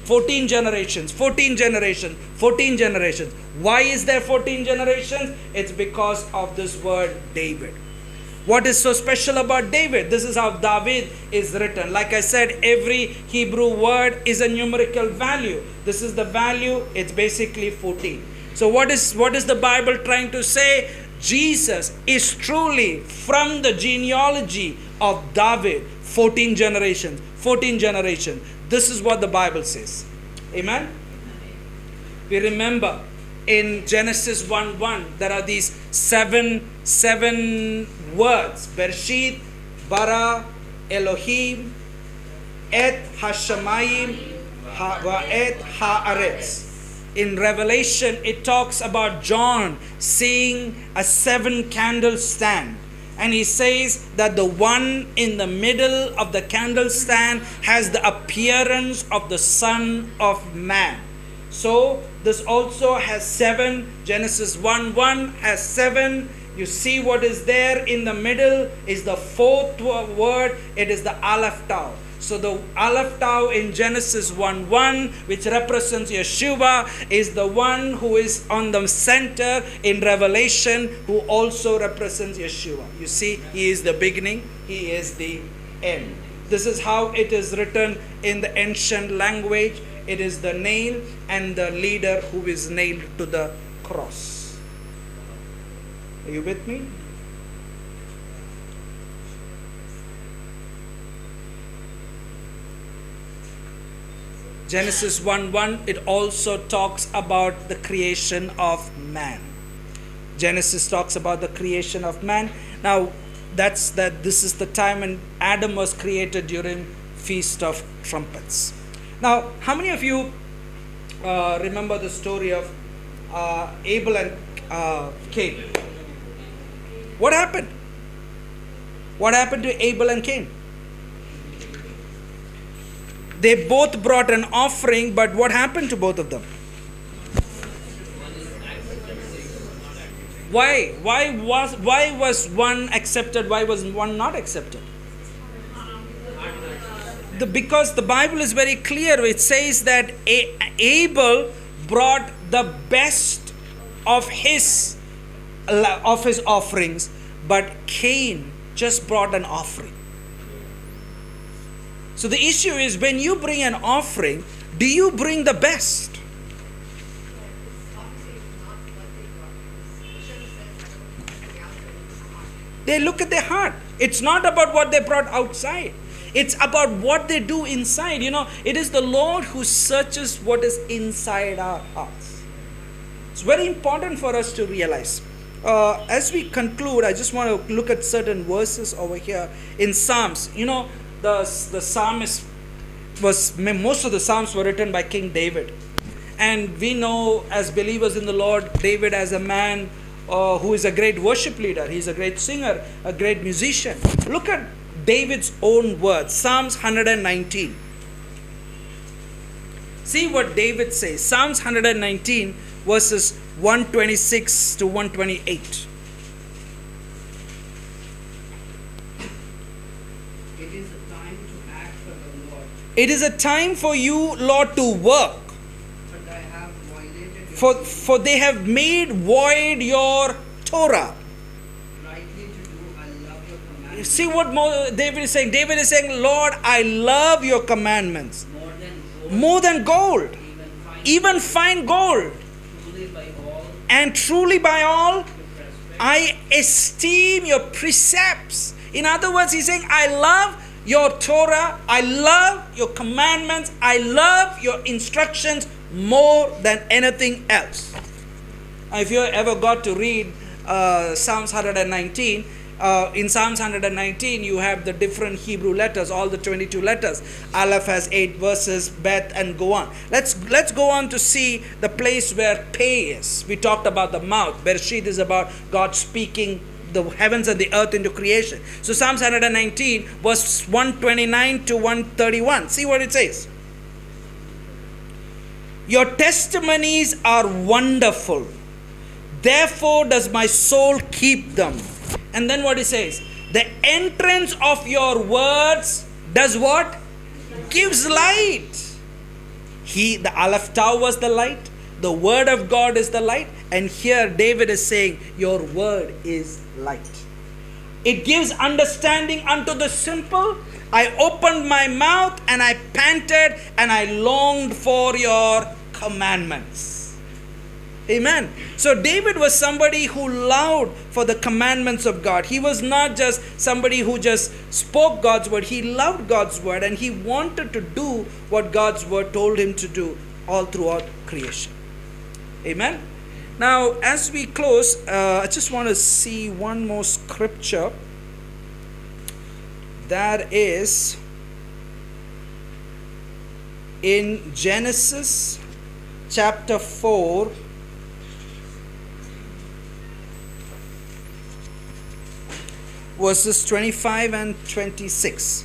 generations, 14 generations, 14 generations. Why is there 14 generations? It's because of this word David. What is so special about David? This is how David is written. Like I said, every Hebrew word is a numerical value. This is the value. It's basically 14. So what is the Bible trying to say? Jesus is truly from the genealogy of David. 14 generations. 14 generations. This is what the Bible says. Amen? We remember in Genesis 1:1, there are these seven words. Bereshit, bara, Elohim, et hashamayim, et haaretz. In Revelation, it talks about John seeing a 7-candle stand. And he says that the one in the middle of the candle stand has the appearance of the Son of Man. So this also has 7. Genesis 1:1 has 7. You see what is there in the middle is the 4th word. It is the Aleph Tau. So the Aleph Tau in Genesis 1:1, which represents Yeshua, is the one who is on the center in Revelation, who also represents Yeshua. You see, he is the beginning, he is the end. This is how it is written in the ancient language. It is the nail and the leader who is nailed to the cross. Are you with me? Genesis 1:1, it also talks about the creation of man. Genesis talks about the creation of man. Now, this is the time when Adam was created during Feast of Trumpets. Now, how many of you remember the story of Abel and Cain? What happened? What happened to Abel and Cain? They both brought an offering, but what happened to both of them? Why? Why was one accepted? Why was one not accepted? Because the Bible is very clear. It says that Abel brought the best of his offerings, but Cain just brought an offering. So the issue is, when you bring an offering, do you bring the best? They look at their heart. It's not about what they brought outside. It's about what they do inside. You know, it is the Lord who searches what is inside our hearts. It's very important for us to realize. As we conclude, I just want to look at certain verses over here in Psalms. You know, the psalmist most of the Psalms were written by King David. And we know, as believers in the Lord, David as a man who is a great worship leader. He's a great singer, a great musician. Look at David's own words. Psalms 119. See what David says. Psalms 119 verses 126 to 128. It is a time to act for the Lord, It is a time for you, Lord, to work. but I have violated your For they have made void your Torah. rightly to do. I love your You commandments see what David is saying? David is saying, Lord, I love your commandments more than gold, more than gold, even even fine fine gold. truly by all And truly by all, your respect. I esteem your precepts. In other words, he's saying, I love your Torah, I love your commandments, I love your instructions more than anything else. If you ever got to read Psalms 119, in Psalms 119 you have the different Hebrew letters, all the 22 letters. Aleph has 8 verses, Bet, and go on. Let's go on to see the place where Pei is. We talked about the mouth. Bereshit is about God speaking the heavens and the earth into creation. So Psalms 119 verse 129 to 131. See what it says. Your testimonies are wonderful. Therefore does my soul keep them. And then what he says? The entrance of your words does what? Gives light. The Aleph Tau was the light. The word of God is the light. And here David is saying, your word is light. It gives understanding unto the simple. I opened my mouth and I panted and I longed for your commandments. Amen. So David was somebody who longed for the commandments of God. He was not just somebody who just spoke God's word. He loved God's word and he wanted to do what God's word told him to do all throughout creation. Amen. Now, as we close, I just want to see one more scripture. That is in Genesis chapter 4. Verses 25 and 26.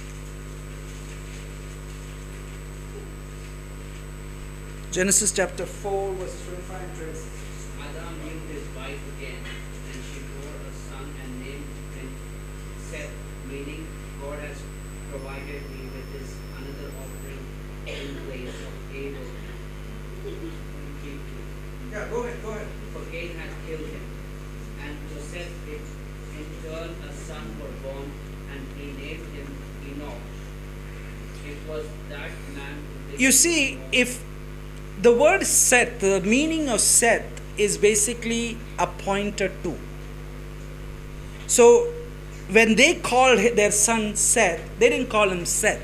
Genesis chapter 4, verses 25 and 26. Adam knew his wife again, and she bore a son and named him Seth, meaning God has provided me with this another offering in place of Abel. Yeah, go ahead. For Cain had killed him, and to Seth it in turn a son was born, and he named him Enoch. It was that man who did You see, if the word Seth, the meaning of Seth is basically appointed to. So when they called their son Seth, they didn't call him Seth.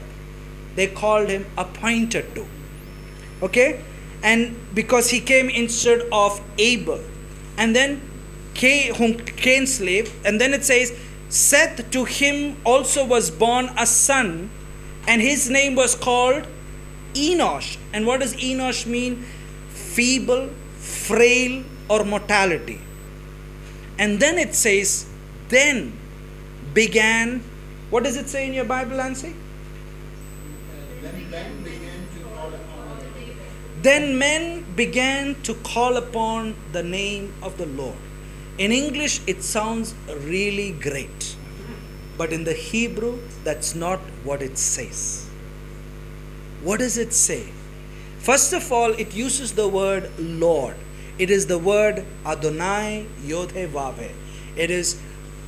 They called him appointed to. Okay? And because he came instead of Abel. And then Cain's slave. And then it says, Seth, to him also was born a son, and his name was called Enosh. And what does Enosh mean? Feeble, frail, or mortality. And then it says, then began, what does it say in your Bible, Nancy? Then men began to call upon the name of the Lord. In English, it sounds really great. But in the Hebrew, that's not what it says. What does it say? First of all, it uses the word Lord. It is the word Adonai Yod-Heh-Vav-Heh. It is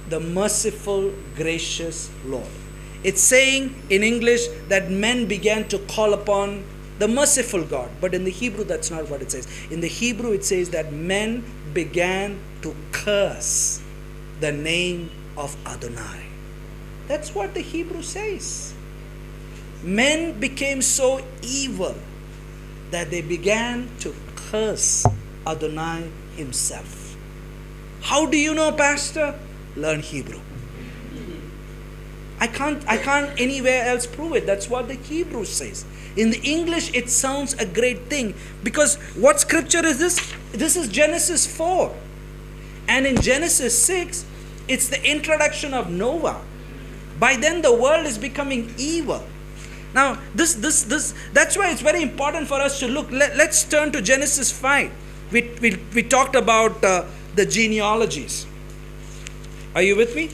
the merciful, gracious Lord. It's saying in English that men began to call upon the merciful God. But in the Hebrew, that's not what it says. In the Hebrew, it says that men began to curse the name of Adonai. That's what the Hebrew says. Men became so evil that they began to curse Adonai himself. How do you know, Pastor? Learn Hebrew. I can't anywhere else prove it. That's what the Hebrew says. In the English, it sounds a great thing. Because what scripture is this? This is Genesis 4. And in Genesis 6, it's the introduction of Noah. By then, the world is becoming evil. Now, that's why it's very important for us to look. Let's turn to Genesis 5. We talked about the genealogies. Are you with me?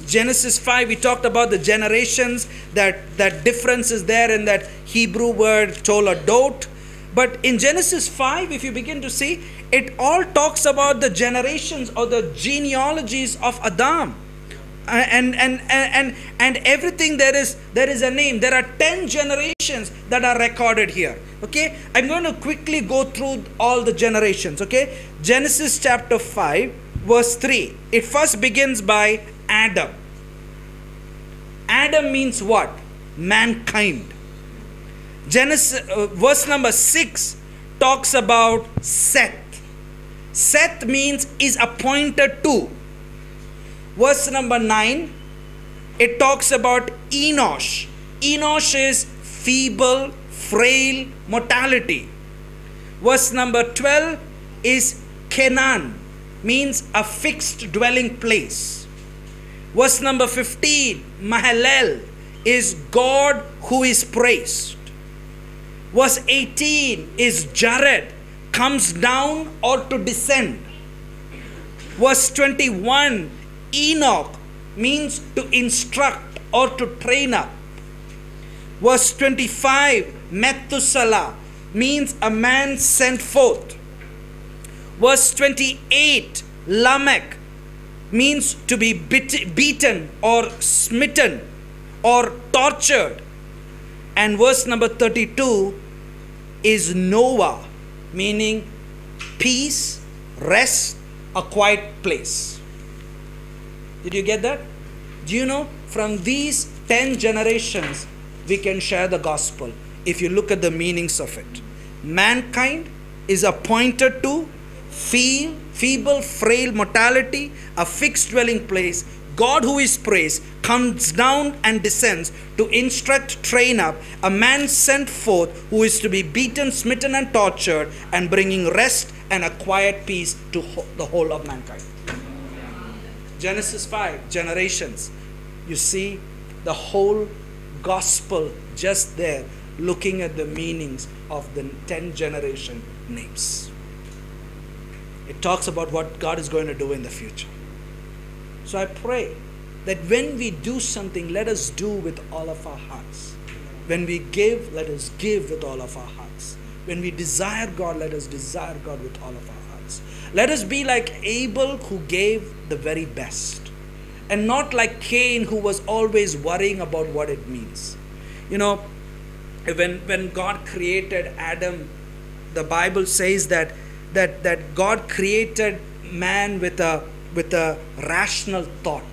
Genesis 5, we talked about the generations, that difference is there in that Hebrew word toledot. But in Genesis 5, if you begin to see, it all talks about the generations or the genealogies of Adam. And everything there is a name. There are 10 generations that are recorded here. Okay, I'm going to quickly go through all the generations. Okay, Genesis chapter 5, verse 3. It first begins by Adam. Adam means what? Mankind. Genesis verse number 6 talks about Seth. Seth means is appointed to. Verse number 9, it talks about Enosh. Enosh is feeble, frail, mortality. Verse number 12 is Canaan, means a fixed dwelling place. Verse number 15, Mahalalel, is God who is praised. Verse 18 is Jared, comes down or to descend. Verse 21, Enoch means to instruct or to train up. Verse 25, Methuselah means a man sent forth. Verse 28, Lamech means to be beaten or smitten or tortured. And verse number 32 is Noah, meaning peace, rest, a quiet place. Did you get that? Do you know, from these 10 generations, we can share the gospel if you look at the meanings of it. Mankind is appointed to feeble, frail mortality, a fixed dwelling place. God, who is praised, comes down and descends to instruct, train up a man sent forth who is to be beaten, smitten and tortured, and bringing rest and a quiet peace to the whole of mankind. Genesis 5, generations. You see the whole gospel just there, looking at the meanings of the 10 generation names. It talks about what God is going to do in the future. So I pray that when we do something, let us do with all of our hearts. When we give, let us give with all of our hearts. When we desire God, let us desire God with all of our hearts. Let us be like Abel, who gave the very best, and not like Cain, who was always worrying about what it means. You know, when God created Adam, the Bible says that God created man with a rational thought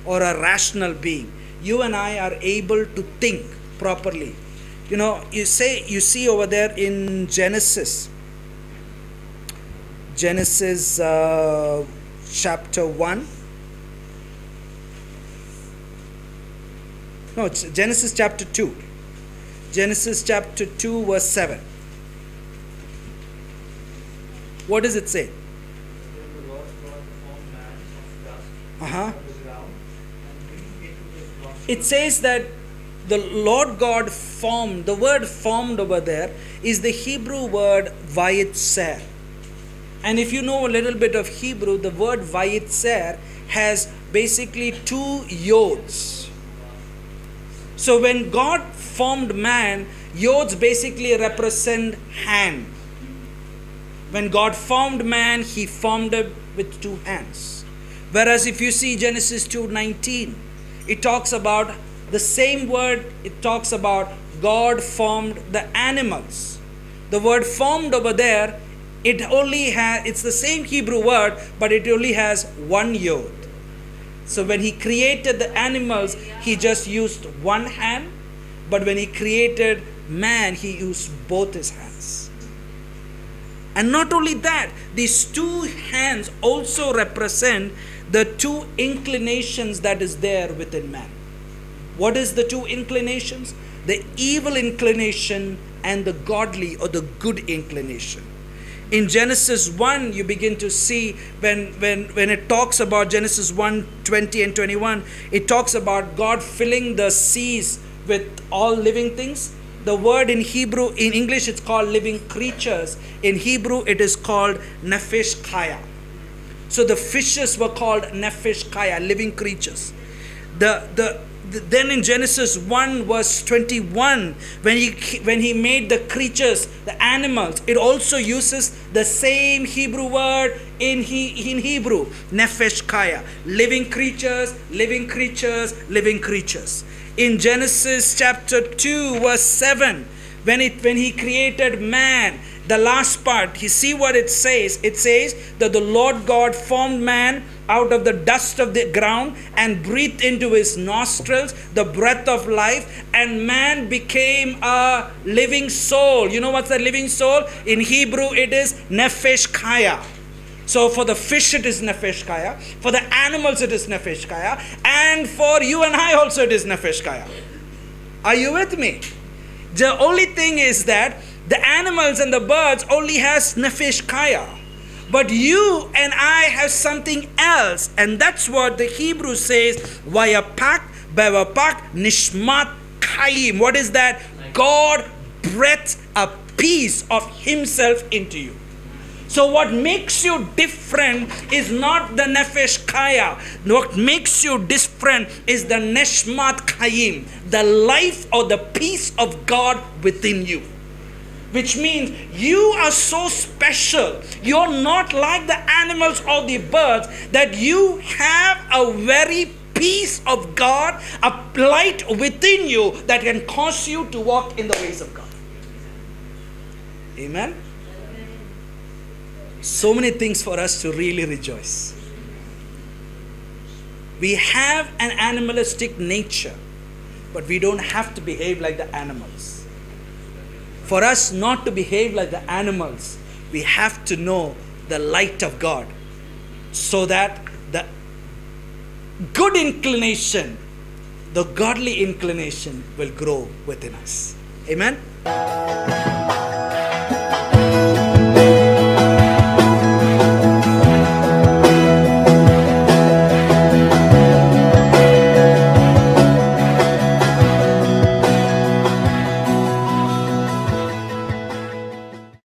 or a rational being. You and I are able to think properly. You know, you see over there in Genesis chapter 1. No, it's Genesis chapter 2. Genesis chapter 2 verse 7. What does it say? It says that the Lord God formed, the word formed over there is the Hebrew word vayitzer. And if you know a little bit of Hebrew, the word vayitzer has basically 2 yods. So when God formed man, yods basically represent hand. When God formed man, he formed him with 2 hands. Whereas if you see Genesis 2:19, it talks about the same word, it talks about God formed the animals. The word formed over there, it's the same Hebrew word, but it only has 1 yod. So when he created the animals, he just used 1 hand, but when he created man, he used both his hands. And not only that, these 2 hands also represent the 2 inclinations that is there within man. What is the 2 inclinations? The evil inclination and the godly or the good inclination. In Genesis 1, you begin to see when it talks about Genesis 1, 20 and 21, it talks about God filling the seas with all living things. The word in Hebrew, in English it's called living creatures. In Hebrew it is called nefesh chaya. So the fishes were called nefesh chaya, living creatures. Then in Genesis 1 verse 21, when he made the creatures, the animals, it also uses the same Hebrew word in Hebrew, nefesh chaya, living creatures, living creatures, living creatures. In Genesis chapter 2 verse 7, when he created man, the last part, you see what it says? It says that the Lord God formed man out of the dust of the ground and breathed into his nostrils the breath of life, and man became a living soul. You know what's a living soul? In Hebrew it is nefesh chaya. So for the fish it is nefesh chaya, for the animals it is nefesh chaya, and for you and I also it is nefesh chaya. Are you with me? The only thing is that the animals and the birds only has nefesh chaya, but you and I have something else, and that's what the Hebrew says, vayapak, bevapak, nishmat chaim. What is that? God breathed a piece of himself into you. So what makes you different is not the nefesh kaya. What makes you different is the neshmat kayim, the life or the peace of God within you. Which means you are so special. You're not like the animals or the birds, that you have a very peace of God, a light within you that can cause you to walk in the ways of God. Amen? So many things for us to really rejoice. We have an animalistic nature, but we don't have to behave like the animals. For us not to behave like the animals, we have to know the light of God, so that the good inclination, the godly inclination will grow within us. Amen?